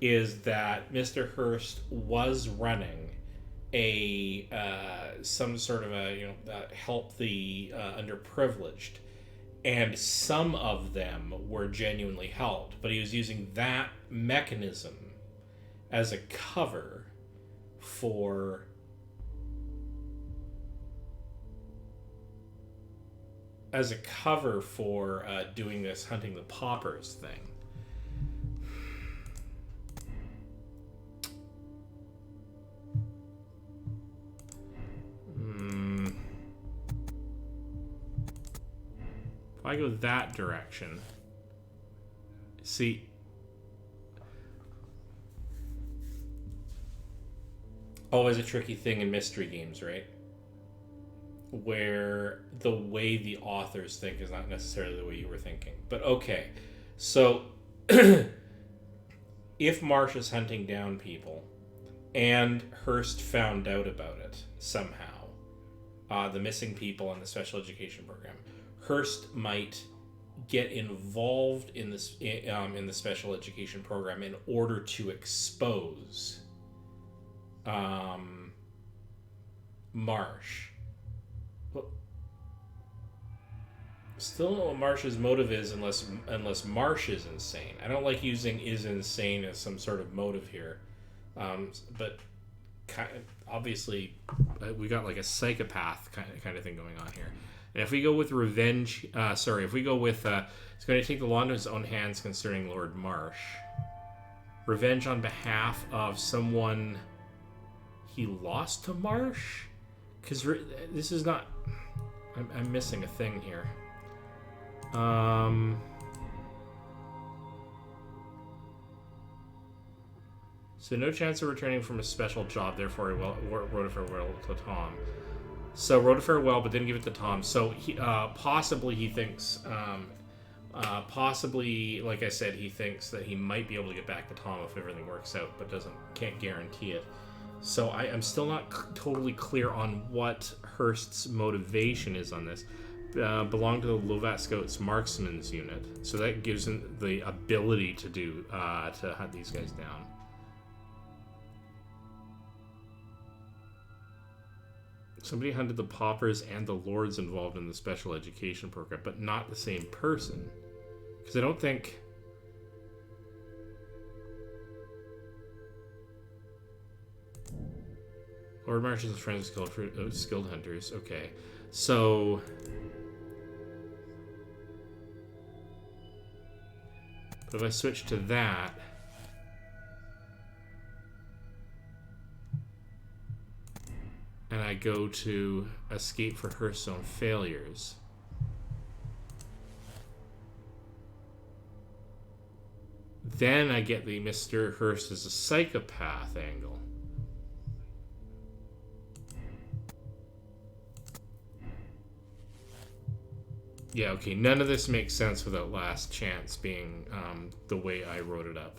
is that Mr. Hurst was running a some sort of a, help the underprivileged. And some of them were genuinely helped, but he was using that mechanism as a cover for doing this hunting the paupers thing. If I go that direction, see, always a tricky thing in mystery games, right? Where the way the authors think is not necessarily the way you were thinking. But okay, so if Marsh is hunting down people and Hurst found out about it somehow, the missing people in the special education program, Hurst might get involved in this in the special education program in order to expose Marsh. Well, still don't know what Marsh's motive is unless Marsh is insane. I don't like using "is insane" as some sort of motive here, but obviously we got like a psychopath kind of thing going on here. And if we go with revenge, if we go with, it's going to take the law into his own hands concerning Lord Marsh. Revenge on behalf of someone he lost to Marsh? Because this is not... I'm missing a thing here. So no chance of returning from a special job, therefore he wrote a farewell to Tom. So wrote a farewell, but didn't give it to Tom. So he, possibly he thinks, like I said, he thinks that he might be able to get back to Tom if everything works out, but can't guarantee it. So I'm still not totally clear on what Hurst's motivation is on this. Belonged to the Lovat Scouts Marksman's unit, so that gives him the ability to to hunt these guys down. Somebody hunted the paupers and the lords involved in the special education program, but not the same person. Because I don't think... Lord Marsh is friends with skilled hunters. Okay. So... But if I switch to that, and I go to escape for Hearst's own failures, then I get the Mr. Hearst is a psychopath angle. Yeah, okay, none of this makes sense without Last Chance being the way I wrote it up.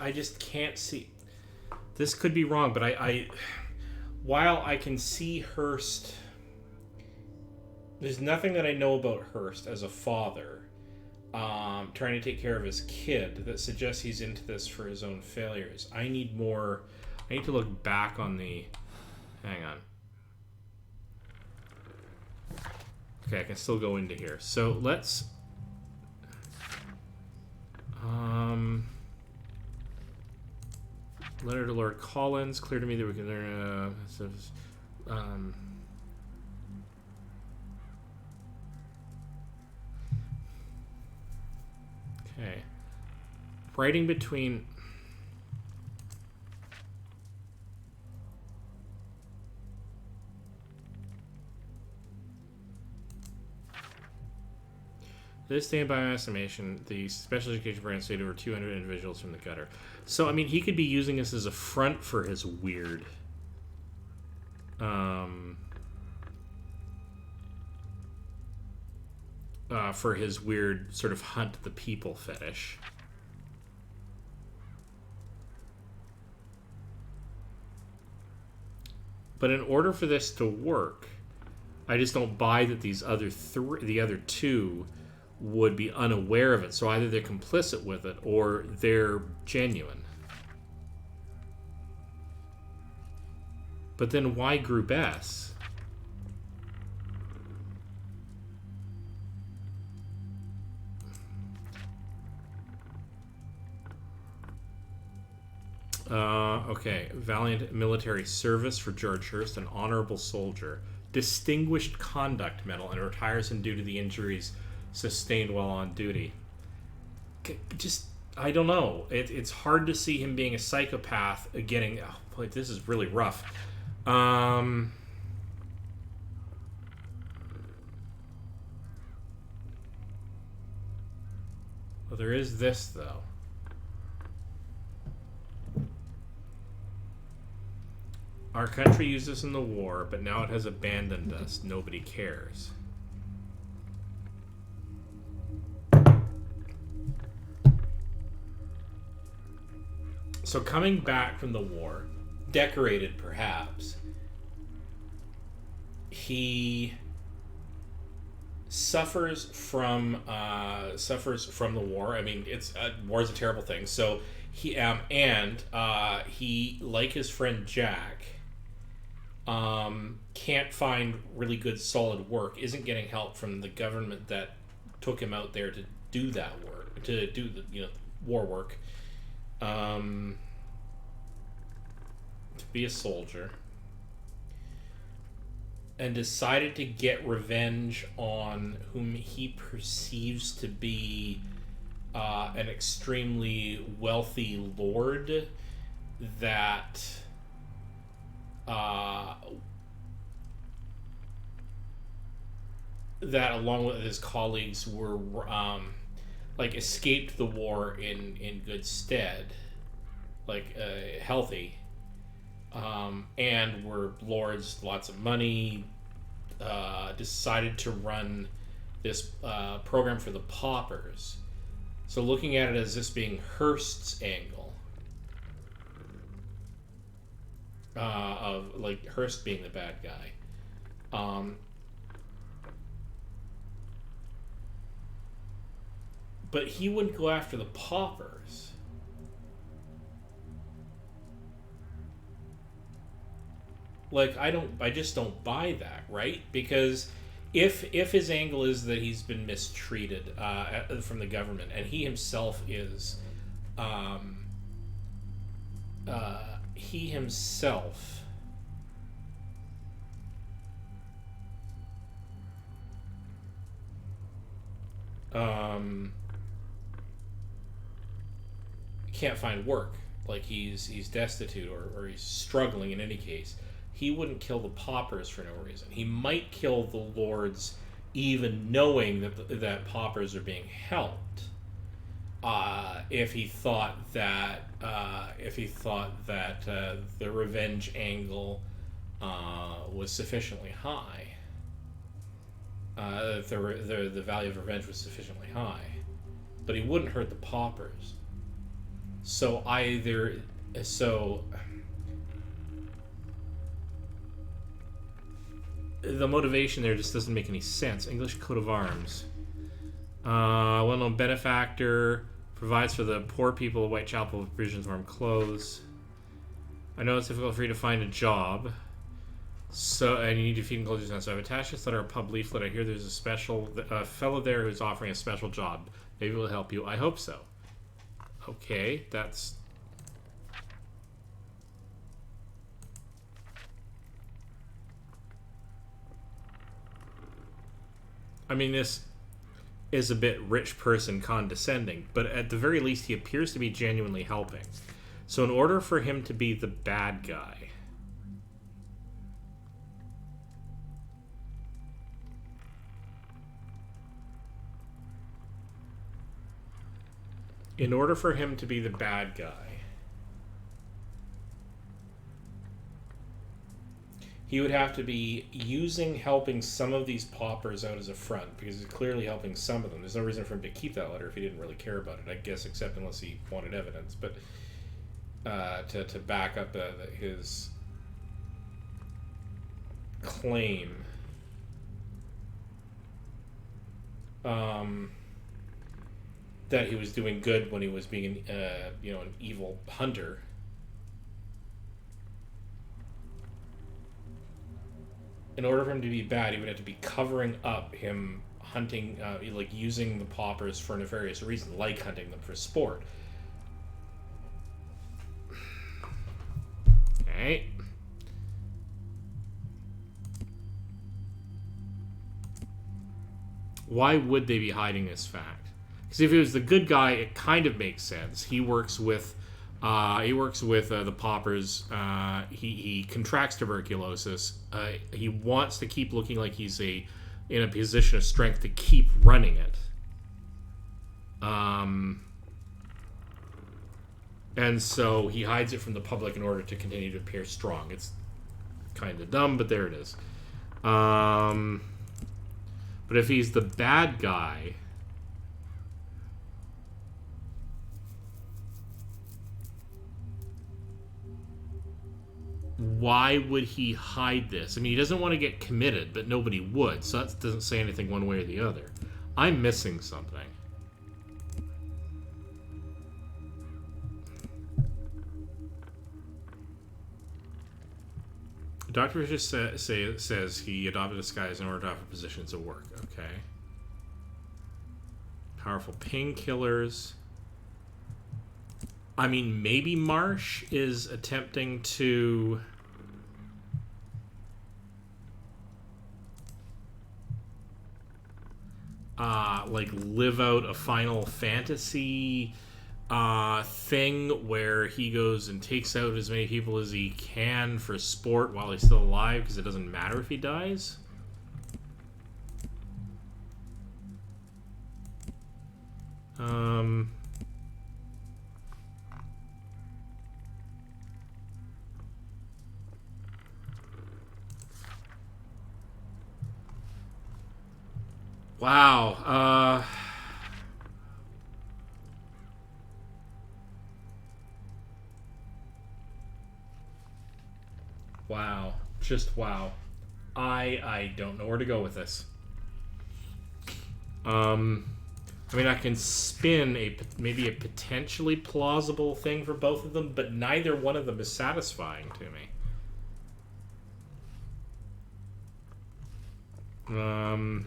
I just can't see. This could be wrong, but while I can see Hearst, there's nothing that I know about Hearst as a father, trying to take care of his kid, that suggests he's into this for his own failures. I need more. I need to look back on the. Hang on. Okay, I can still go into here. So let's. Letter to Lord Collins. Clear to me that we can learn. Okay. Writing between. This day, by my estimation, the special education program saved over 200 individuals from the gutter. So, I mean, he could be using this as a front for his weird... for his weird sort of hunt the people fetish. But in order for this to work, I just don't buy that these other the other two would be unaware of it. So either they're complicit with it or they're genuine. But then why Group S? Okay. Valiant military service for George Hearst, an honorable soldier. Distinguished conduct medal, and retires him due to the injuries sustained while on duty. Just, I don't know. It's hard to see him being a psychopath getting... Oh, boy, this is really rough. Well, there is this, though. Our country used us in the war, but now it has abandoned us. Nobody cares. So coming back from the war, decorated perhaps, he suffers from the war. I mean, war is a terrible thing. So he like his friend Jack, can't find really good solid work. Isn't getting help from the government that took him out there to do that work, to do the war work. To be a soldier, and decided to get revenge on whom he perceives to be an extremely wealthy lord that along with his colleagues were escaped the war in good stead, healthy, and were lords, lots of money, decided to run this program for the paupers. So looking at it as this being Hearst's angle, of Hearst being the bad guy. But he wouldn't go after the paupers. Like, I just don't buy that, right? Because if his angle is that he's been mistreated from the government, and he himself is, he himself can't find work, like he's destitute or he's struggling in any case, he wouldn't kill the paupers for no reason. He might kill the lords even knowing that paupers are being helped, if he thought that the revenge angle was sufficiently high, that the value of revenge was sufficiently high, but he wouldn't hurt the paupers. So the motivation there just doesn't make any sense. English coat of arms. Well-known benefactor, provides for the poor people of Whitechapel with provisions, warm clothes. I know it's difficult for you to find a job, and you need to feed and clothe yourself. So I've attached this letter, a pub leaflet. I hear there's a fellow there who's offering a special job. Maybe it will help you. I hope so. Okay, that's... I mean, this is a bit rich person condescending, but at the very least he appears to be genuinely helping. So in order for him to be the bad guy, he would have to be helping some of these paupers out as a front, because he's clearly helping some of them. There's no reason for him to keep that letter if he didn't really care about it, I guess, except unless he wanted evidence. But to back up his claim, that he was doing good when he was being an evil hunter. In order for him to be bad, he would have to be covering up him hunting, like using the paupers for nefarious reasons, like hunting them for sport. Okay. Why would they be hiding this fact? Because if he was the good guy, it kind of makes sense. He works with the paupers. He contracts tuberculosis. He wants to keep looking like he's in a position of strength to keep running it. And so he hides it from the public in order to continue to appear strong. It's kind of dumb, but there it is. But if he's the bad guy, why would he hide this? I mean, he doesn't want to get committed, but nobody would, so that doesn't say anything one way or the other. I'm missing something. Dr. just says he adopted a disguise in order to offer positions of work. Okay. Powerful painkillers. I mean, maybe Marsh is attempting to... like, live out a Final Fantasy thing where he goes and takes out as many people as he can for sport while he's still alive, because it doesn't matter if he dies. Wow. Wow. Just wow. I don't know where to go with this. I mean, I can spin maybe a potentially plausible thing for both of them, but neither one of them is satisfying to me. Um...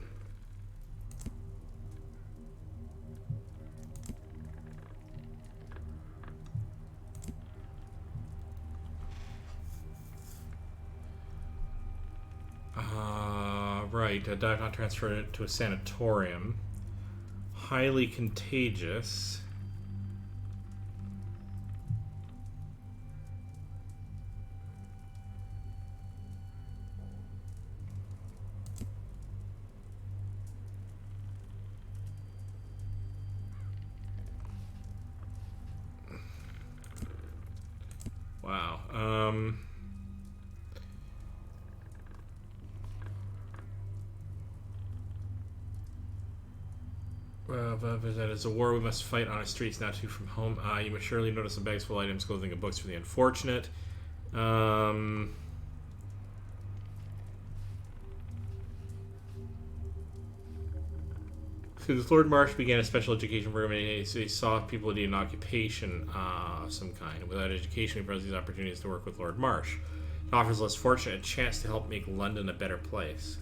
Right, a dive not transferred to a sanatorium. Highly contagious. Wow. That is a war we must fight on our streets, not too from home. You must surely notice some bags full of items, clothing, and books for the unfortunate. Since Lord Marsh began a special education program, he saw people who need an occupation of some kind. Without education, we browse these opportunities to work with Lord Marsh. It offers less fortunate a chance to help make London a better place.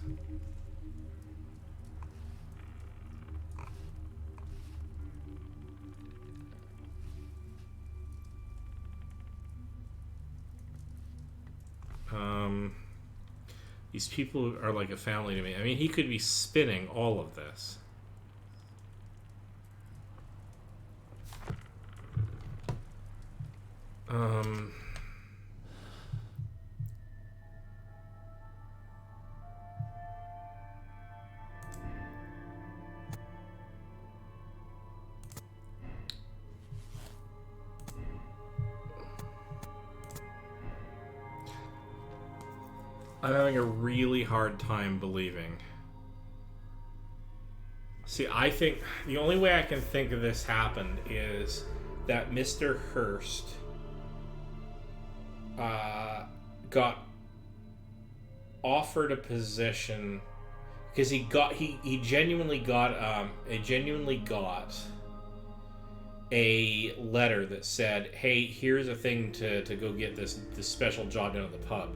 These people are like a family to me. I mean, he could be spinning all of this. I'm having a really hard time believing. See, I think the only way I can think of this happened is that Mr. Hurst got offered a position because he genuinely got a letter that said, "Hey, here's a thing to go get this special job down at the pub."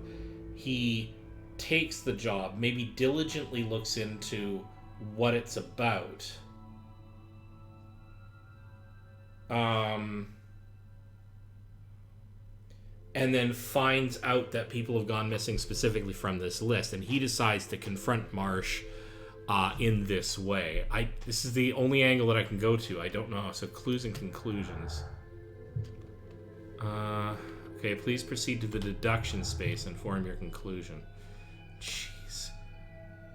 He takes the job, maybe diligently looks into what it's about, and then finds out that people have gone missing specifically from this list, and he decides to confront Marsh in this way. This is the only angle that I can go to. I don't know. So clues and conclusions. Okay, please proceed to the deduction space and form your conclusion. Jeez.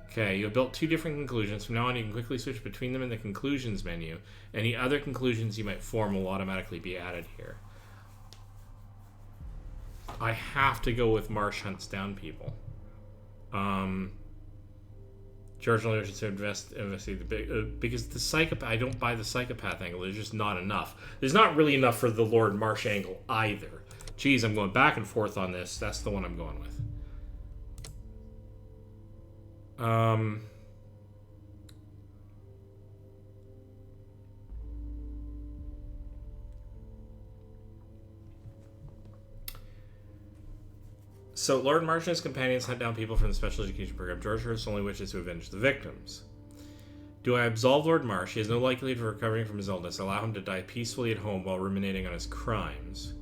Okay, you have built 2 different conclusions. From now on, you can quickly switch between them in the conclusions menu. Any other conclusions you might form will automatically be added here. I have to go with Marsh hunts down people. George Miller should investigate the big because the psychopath. I don't buy the psychopath angle. There's just not enough. There's not really enough for the Lord Marsh angle either. Geez, I'm going back and forth on this. That's the one I'm going with. So Lord Marsh and his companions hunt down people from the special education program. George Hurst only wishes to avenge the victims. Do I absolve Lord Marsh? He has no likelihood of recovering from his illness. Allow him to die peacefully at home while ruminating on his crimes.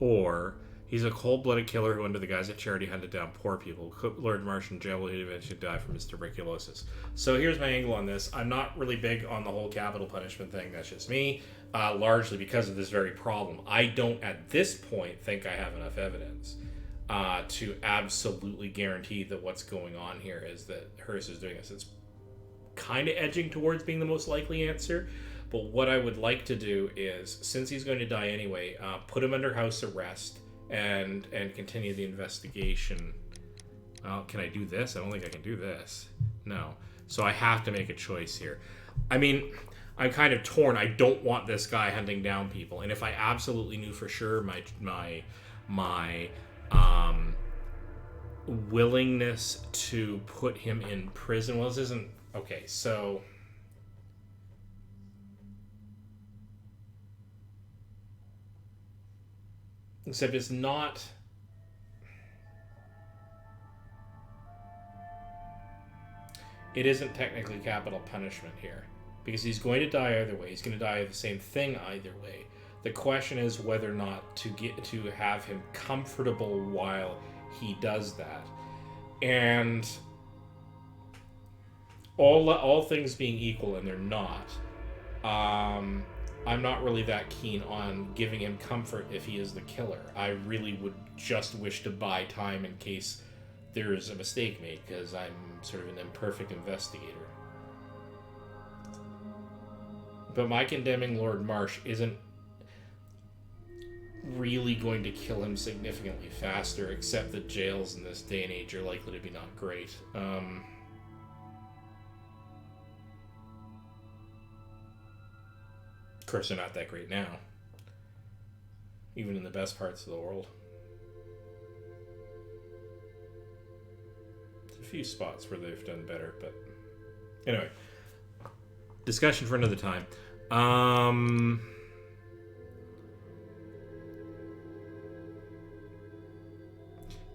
Or he's a cold-blooded killer who, under the guise of charity, hunted down poor people. Put Lord Marsh in jail will he eventually die from his tuberculosis. So here's my angle on this. I'm not really big on the whole capital punishment thing. That's just me, largely because of this very problem. I don't, at this point, think I have enough evidence to absolutely guarantee that what's going on here is that Hurst is doing this. It's kind of edging towards being the most likely answer. But what I would like to do is, since he's going to die anyway, put him under house arrest and continue the investigation. Well, can I do this? I don't think I can do this. No. So I have to make a choice here. I mean, I'm kind of torn. I don't want this guy hunting down people. And if I absolutely knew for sure my willingness to put him in prison, well, this isn't... Okay, so... Except it's not... it isn't technically capital punishment here. Because he's going to die either way. He's going to die of the same thing either way. The question is whether or not to have him comfortable while he does that. And all things being equal, and they're not, I'm not really that keen on giving him comfort if he is the killer. I really would just wish to buy time in case there's a mistake made, because I'm sort of an imperfect investigator. But my condemning Lord Marsh isn't really going to kill him significantly faster, except that jails in this day and age are likely to be not great. Of course, they're not that great now, even in the best parts of the world. There's a few spots where they've done better, but anyway, discussion for another time.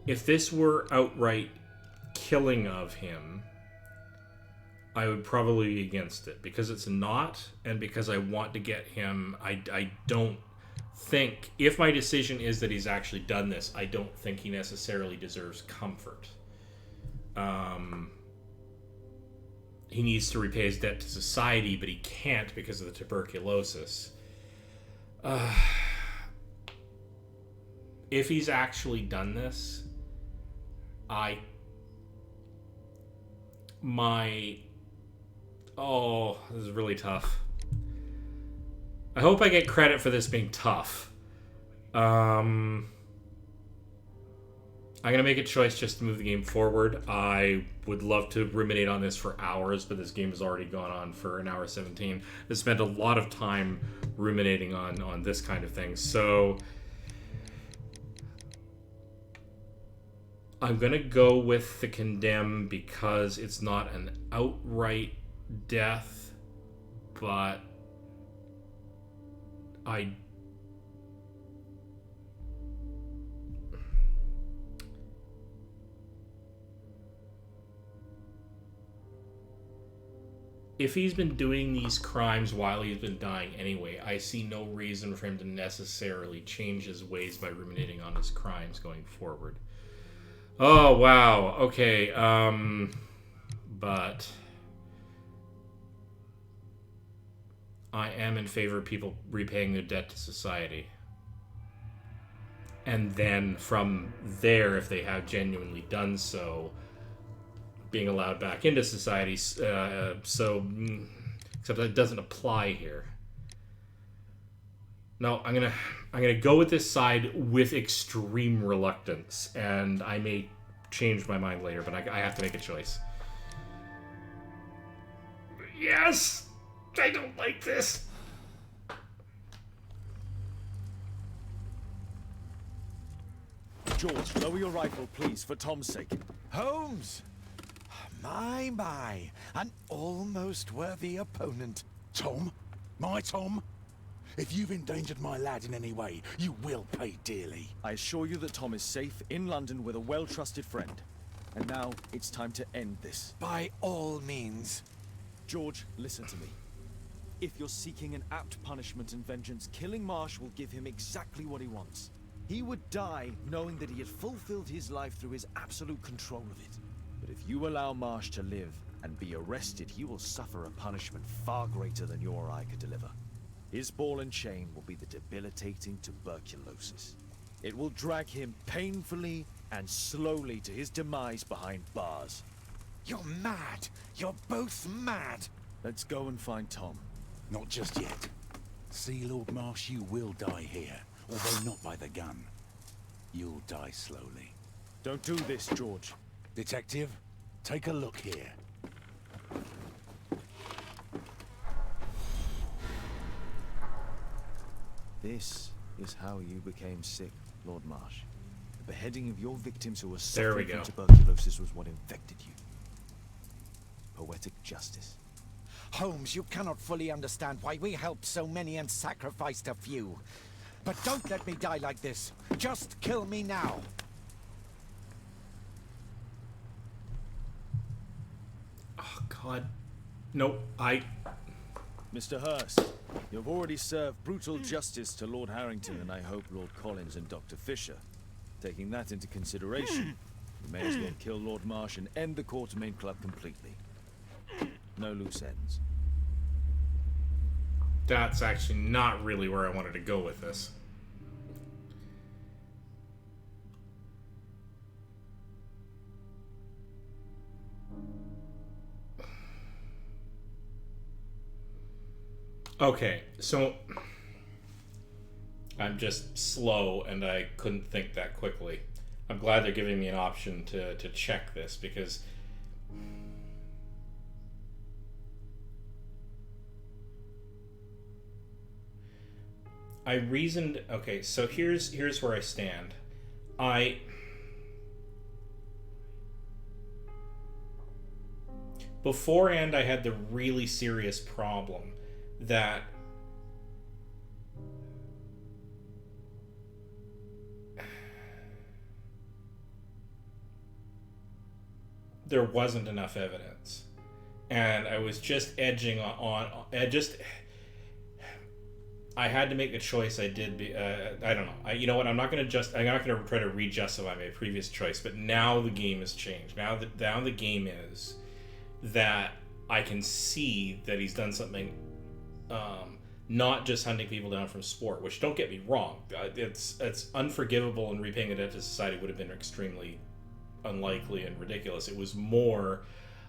If this were outright killing of him, I would probably be against it. Because it's not, and because I want to get him, I don't think, if my decision is that he's actually done this, I don't think he necessarily deserves comfort. He needs to repay his debt to society, but he can't because of the tuberculosis. If he's actually done this, this is really tough. I hope I get credit for this being tough. I'm going to make a choice just to move the game forward. I would love to ruminate on this for hours, but this game has already gone on for an hour 17. I spent a lot of time ruminating on this kind of thing. So I'm going to go with the condemn because it's not an outright death, but if he's been doing these crimes while he's been dying anyway, I see no reason for him to necessarily change his ways by ruminating on his crimes going forward. Oh, wow. Okay, but I am in favor of people repaying their debt to society. And then from there, if they have genuinely done so, being allowed back into society, except that doesn't apply here. No, I'm gonna go with this side with extreme reluctance, and I may change my mind later, but I have to make a choice. Yes! I don't like this! George, lower your rifle, please, for Tom's sake. Holmes! My, an almost worthy opponent. Tom? My Tom? If you've endangered my lad in any way, you will pay dearly. I assure you that Tom is safe in London with a well-trusted friend. And now, it's time to end this. By all means. George, listen to me. If you're seeking an apt punishment and vengeance, killing Marsh will give him exactly what he wants. He would die knowing that he had fulfilled his life through his absolute control of it. But if you allow Marsh to live and be arrested, he will suffer a punishment far greater than you or I could deliver. His ball and chain will be the debilitating tuberculosis. It will drag him painfully and slowly to his demise behind bars. You're mad. You're both mad. Let's go and find Tom. Not just yet. See, Lord Marsh, you will die here, although not by the gun. You'll die slowly. Don't do this, George. Detective, take a look here. This is how you became sick, Lord Marsh. The beheading of your victims who were There we suffering go. from tuberculosis was what infected you. Poetic justice. Holmes, you cannot fully understand why we helped so many and sacrificed a few. But don't let me die like this. Just kill me now. Oh, God. Nope. Mr. Hurst, you've already served brutal justice to Lord Harrington and I hope Lord Collins and Dr. Fisher. Taking that into consideration, you may as well kill Lord Marsh and end the Quartermain Club completely. No loose ends. That's actually not really where I wanted to go with this. Okay, so I'm just slow and I couldn't think that quickly. I'm glad they're giving me an option to check this because I reasoned. Okay, so here's where I stand. Beforehand I had the really serious problem that there wasn't enough evidence, and I was just edging on I had to make the choice. I did. I don't know. You know what? I'm not going to try to re-justify my previous choice. But now the game has changed. Now the game is that I can see that he's done something. Not just hunting people down from sport, which, don't get me wrong, it's unforgivable, and repaying a debt to society would have been extremely unlikely and ridiculous. It was more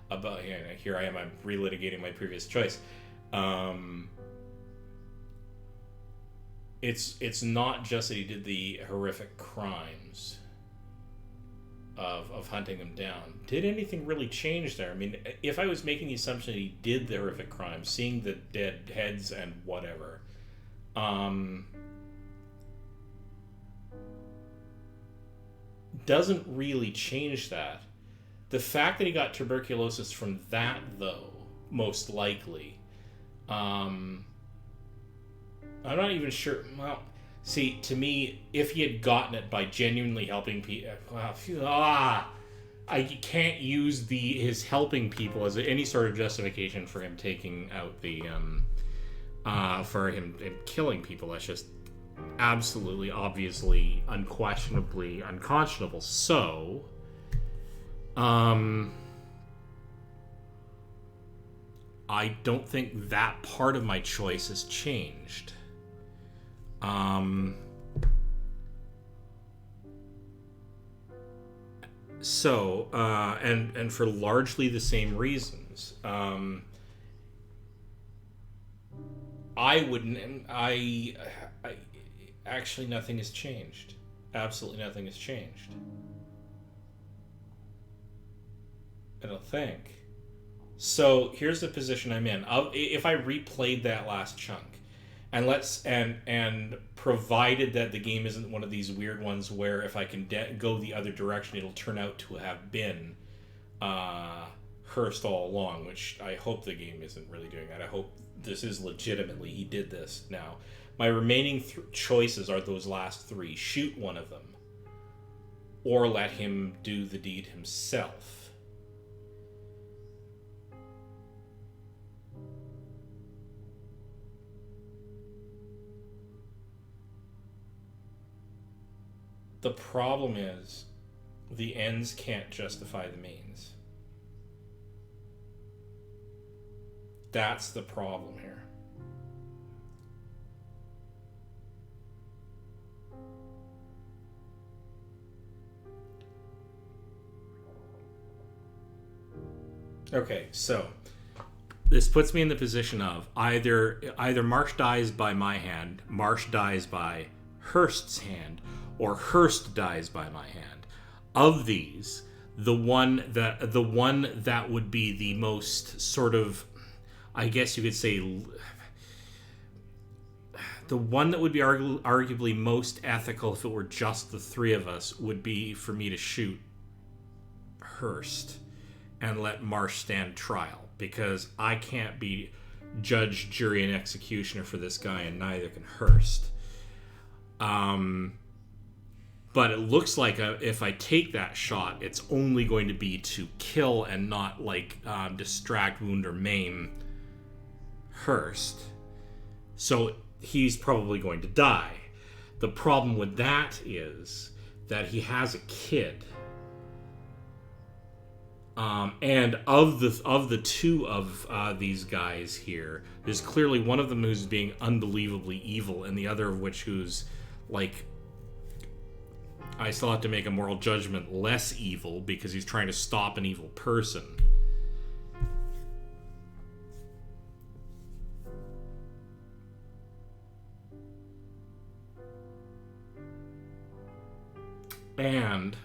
about, here I am, I'm relitigating my previous choice. It's not just that he did the horrific crimes of hunting them down. Did anything really change there? I mean, if I was making the assumption that he did the horrific crimes, seeing the dead heads and whatever, doesn't really change that. The fact that he got tuberculosis from that, though, most likely, I'm not even sure. Well, see, to me, if he had gotten it by genuinely helping people, I can't use his helping people as any sort of justification for him taking out the for him killing people. That's just absolutely, obviously, unquestionably unconscionable. So, I don't think that part of my choice has changed. And for largely the same reasons. I actually, nothing has changed. Absolutely nothing has changed. I don't think. So here's the position I'm in. If I replayed that last chunk, and provided that the game isn't one of these weird ones where if I can go the other direction, it'll turn out to have been Hearst all along, which I hope the game isn't really doing that. I hope this is legitimately, he did this. Now, my remaining choices are those last three. Shoot one of them, or let him do the deed himself. The problem is, the ends can't justify the means. That's the problem here. Okay, so this puts me in the position of either Marsh dies by my hand, Marsh dies by Hearst's hand, or Hearst dies by my hand. Of these, the one that would be the most sort of, I guess you could say, the one that would be arguably most ethical if it were just the three of us would be for me to shoot Hearst and let Marsh stand trial, because I can't be judge, jury, and executioner for this guy, and neither can Hearst. But it looks like if I take that shot, it's only going to be to kill and not, like, distract, wound, or maim Hurst. So he's probably going to die. The problem with that is that he has a kid. And of the two of these guys here, there's clearly one of them who's being unbelievably evil, and the other of which who's, like, I still have to make a moral judgment less evil because he's trying to stop an evil person. And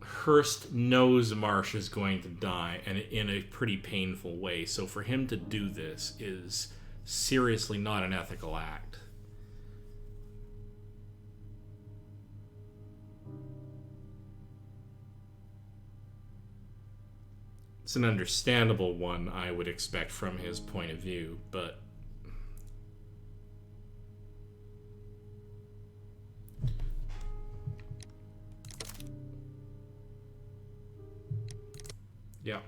Hurst knows Marsh is going to die, and in a pretty painful way. So for him to do this is seriously not an ethical act. It's an understandable one, I would expect, from his point of view, but yeah,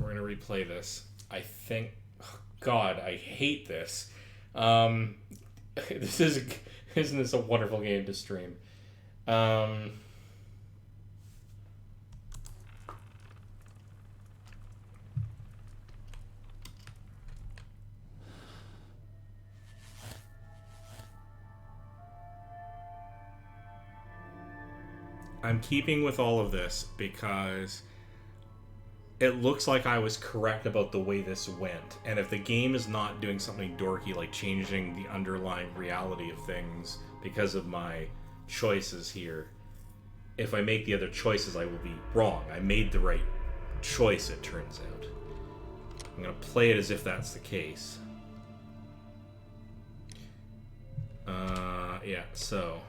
we're gonna replay this. I think, oh God, I hate this. Isn't this a wonderful game to stream? I'm keeping with all of this because it looks like I was correct about the way this went. And if the game is not doing something dorky like changing the underlying reality of things because of my choices here, if I make the other choices, I will be wrong. I made the right choice, it turns out. I'm going to play it as if that's the case. Yeah, so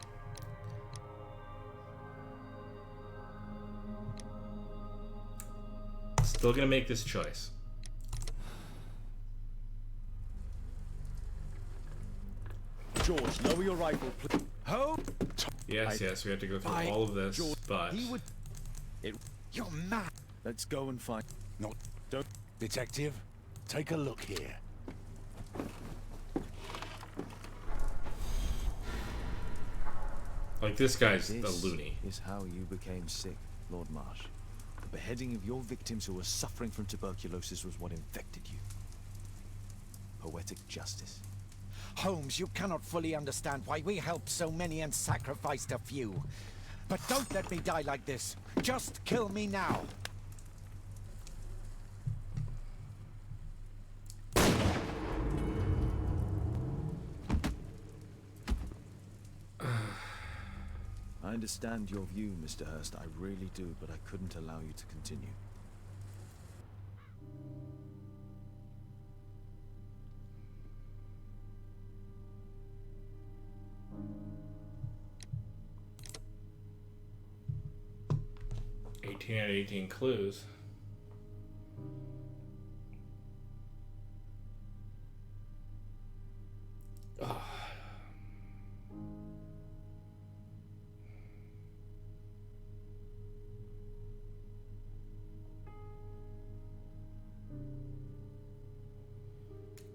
still gonna make this choice. George, lower your rifle, please. Ho! Yes, we have to go through all of this, George, but You're mad. Let's go and find. Don't. Detective, take a look here. like this guy's a This loony. is how you became sick, Lord Marsh. The beheading of your victims who were suffering from tuberculosis was what infected you. Poetic justice. Holmes, you cannot fully understand why we helped so many and sacrificed a few. But don't let me die like this. Just kill me now. I understand your view, Mr. Hurst. I really do, but I couldn't allow you to continue. Out of 18 clues.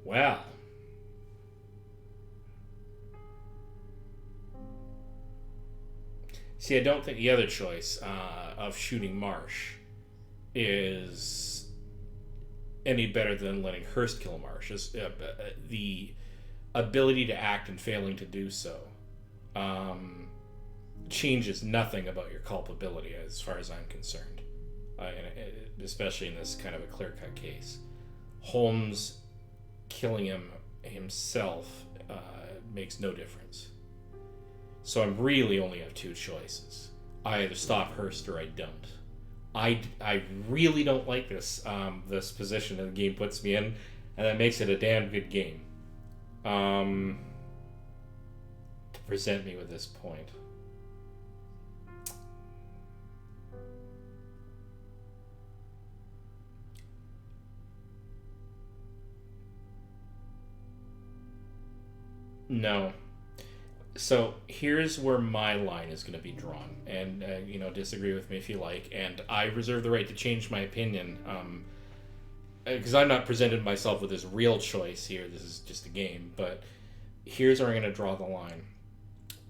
Well. See, I don't think the other choice of shooting Marsh is any better than letting Hurst kill Marsh. The ability to act and failing to do so changes nothing about your culpability as far as I'm concerned, especially in this kind of a clear-cut case. Holmes killing him himself makes no difference. So I really only have two choices. I either stop Hurst or I don't. I really don't like this this position that the game puts me in, and that makes it a damn good game to present me with this point. No. So here's where my line is going to be drawn, and disagree with me if you like. And I reserve the right to change my opinion, because I'm not presented myself with this real choice here. This is just a game. But here's where I'm going to draw the line.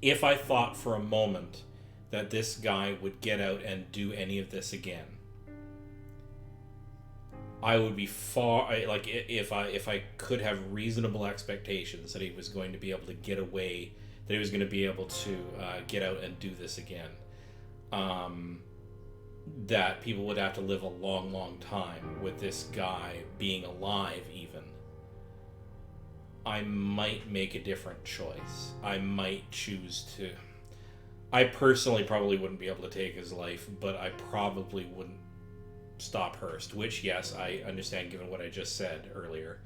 If I thought for a moment that this guy would get out and do any of this again, I would be if I could have reasonable expectations that he was going to be able to get away, that he was going to be able to get out and do this again, that people would have to live a long, long time with this guy being alive even, I might make a different choice. I might choose to... I personally probably wouldn't be able to take his life, but I probably wouldn't stop Hearst, which, yes, I understand given what I just said earlier,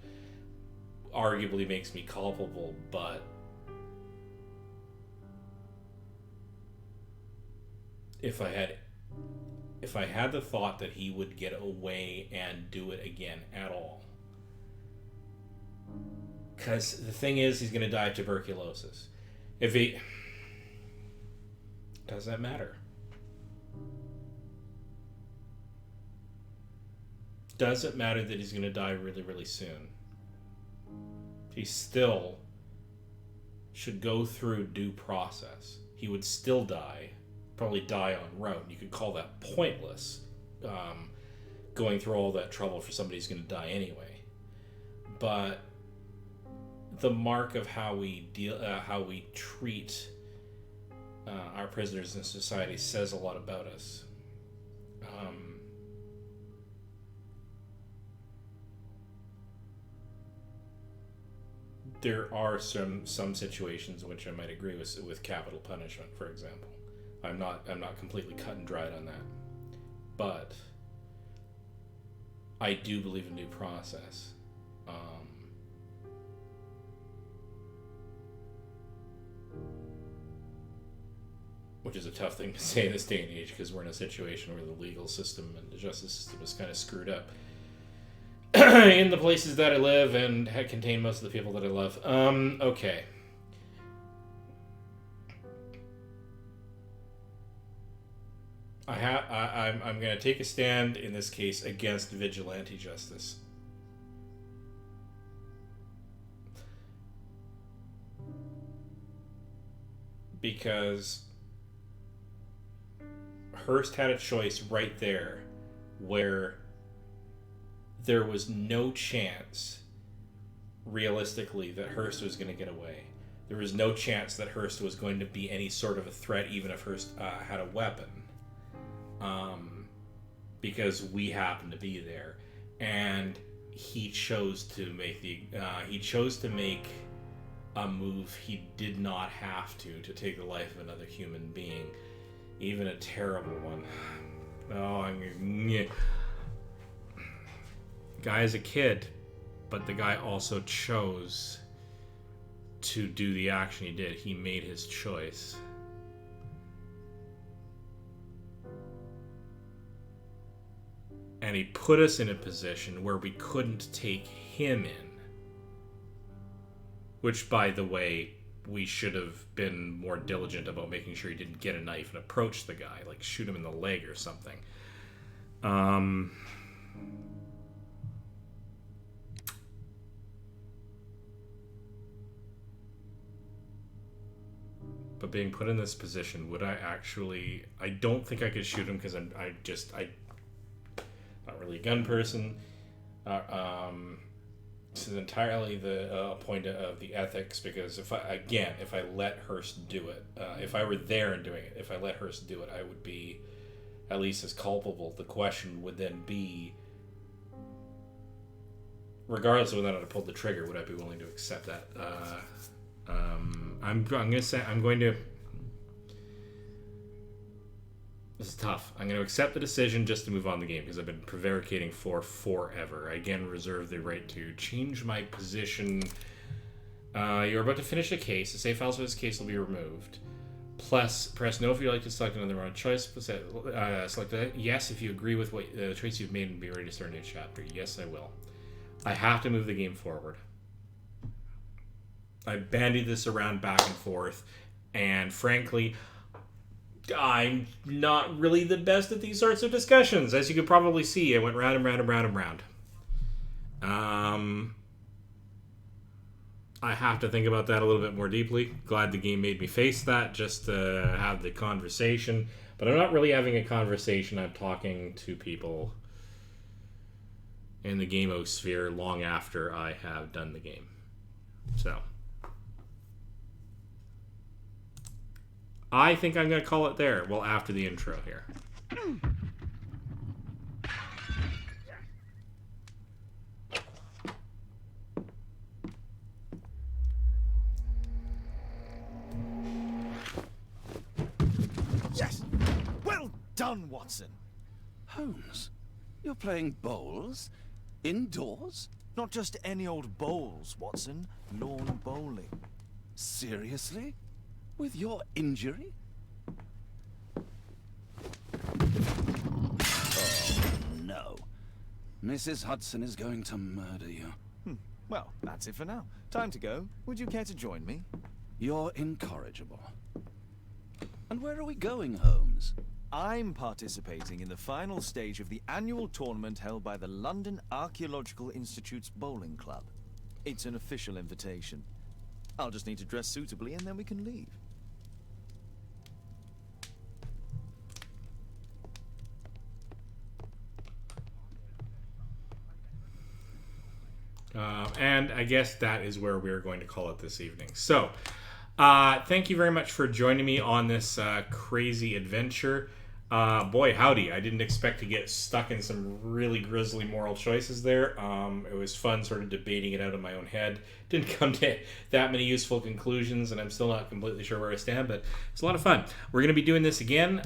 arguably makes me culpable, but if I had the thought that he would get away and do it again at all, because the thing is, he's going to die of tuberculosis. Does that matter? Does it matter that he's going to die really, really soon? He still should go through due process. He would still die, probably die en route. You could call that pointless, going through all that trouble for somebody who's going to die anyway. But the mark of how we treat our prisoners in society says a lot about us. There are some situations in which I might agree with capital punishment, for example. I'm not completely cut and dried on that, but I do believe in due process. Which is a tough thing to say in this day and age, because we're in a situation where the legal system and the justice system is kind of screwed up in the places that I live and contain most of the people that I love. Okay. I'm going to take a stand in this case against vigilante justice. Because Hearst had a choice right there where there was no chance, realistically, that Hearst was going to get away. There was no chance that Hearst was going to be any sort of a threat, even if Hearst had a weapon. Because we happened to be there. And he chose to make a move he did not have to take the life of another human being. Even a terrible one. Guy is a kid, but the guy also chose to do the action he did. He made his choice. And he put us in a position where we couldn't take him in. Which, by the way, we should have been more diligent about making sure he didn't get a knife and approach the guy, like shoot him in the leg or something. But being put in this position, would I actually... I don't think I could shoot him because I'm not really a gun person. This is entirely the point of the ethics, because if I let Hearst do it, if I were there and doing it, if I let Hearst do it, I would be at least as culpable. The question would then be, regardless of whether or not I pulled the trigger, would I be willing to accept that? I'm going to. This is tough. I'm going to accept the decision just to move on the game, because I've been prevaricating for forever. I again reserve the right to change my position. You're about to finish a case. The save files for this case will be removed. Plus, press no if you'd like to select another round choice. Select yes if you agree with what the choice you've made and be ready to start a new chapter. Yes, I will. I have to move the game forward. I bandied this around back and forth, and frankly, I'm not really the best at these sorts of discussions. As you could probably see, I went round and round and round and round. I have to think about that a little bit more deeply. Glad the game made me face that just to have the conversation. But I'm not really having a conversation. I'm talking to people in the game-o-sphere long after I have done the game. So I think I'm going to call it there. Well, after the intro here. Yes! Well done, Watson. Holmes, you're playing bowls? Indoors? Not just any old bowls, Watson. Lawn bowling. Seriously? With your injury? Oh, no. Mrs. Hudson is going to murder you. Well, that's it for now. Time to go. Would you care to join me? You're incorrigible. And where are we going, Holmes? I'm participating in the final stage of the annual tournament held by the London Archaeological Institute's bowling club. It's an official invitation. I'll just need to dress suitably and then we can leave. And I guess that is where we're going to call it this evening. So, thank you very much for joining me on this crazy adventure. Boy, howdy. I didn't expect to get stuck in some really grisly moral choices there. It was fun sort of debating it out in my own head. Didn't come to that many useful conclusions, and I'm still not completely sure where I stand, but it's a lot of fun. We're going to be doing this again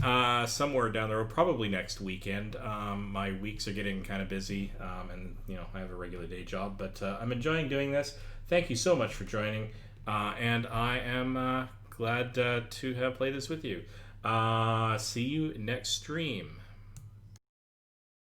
somewhere down the road, probably next weekend. My weeks are getting kind of busy, and I have a regular day job, but I'm enjoying doing this. Thank you so much for joining, and I am glad to have played this with you. See you next stream.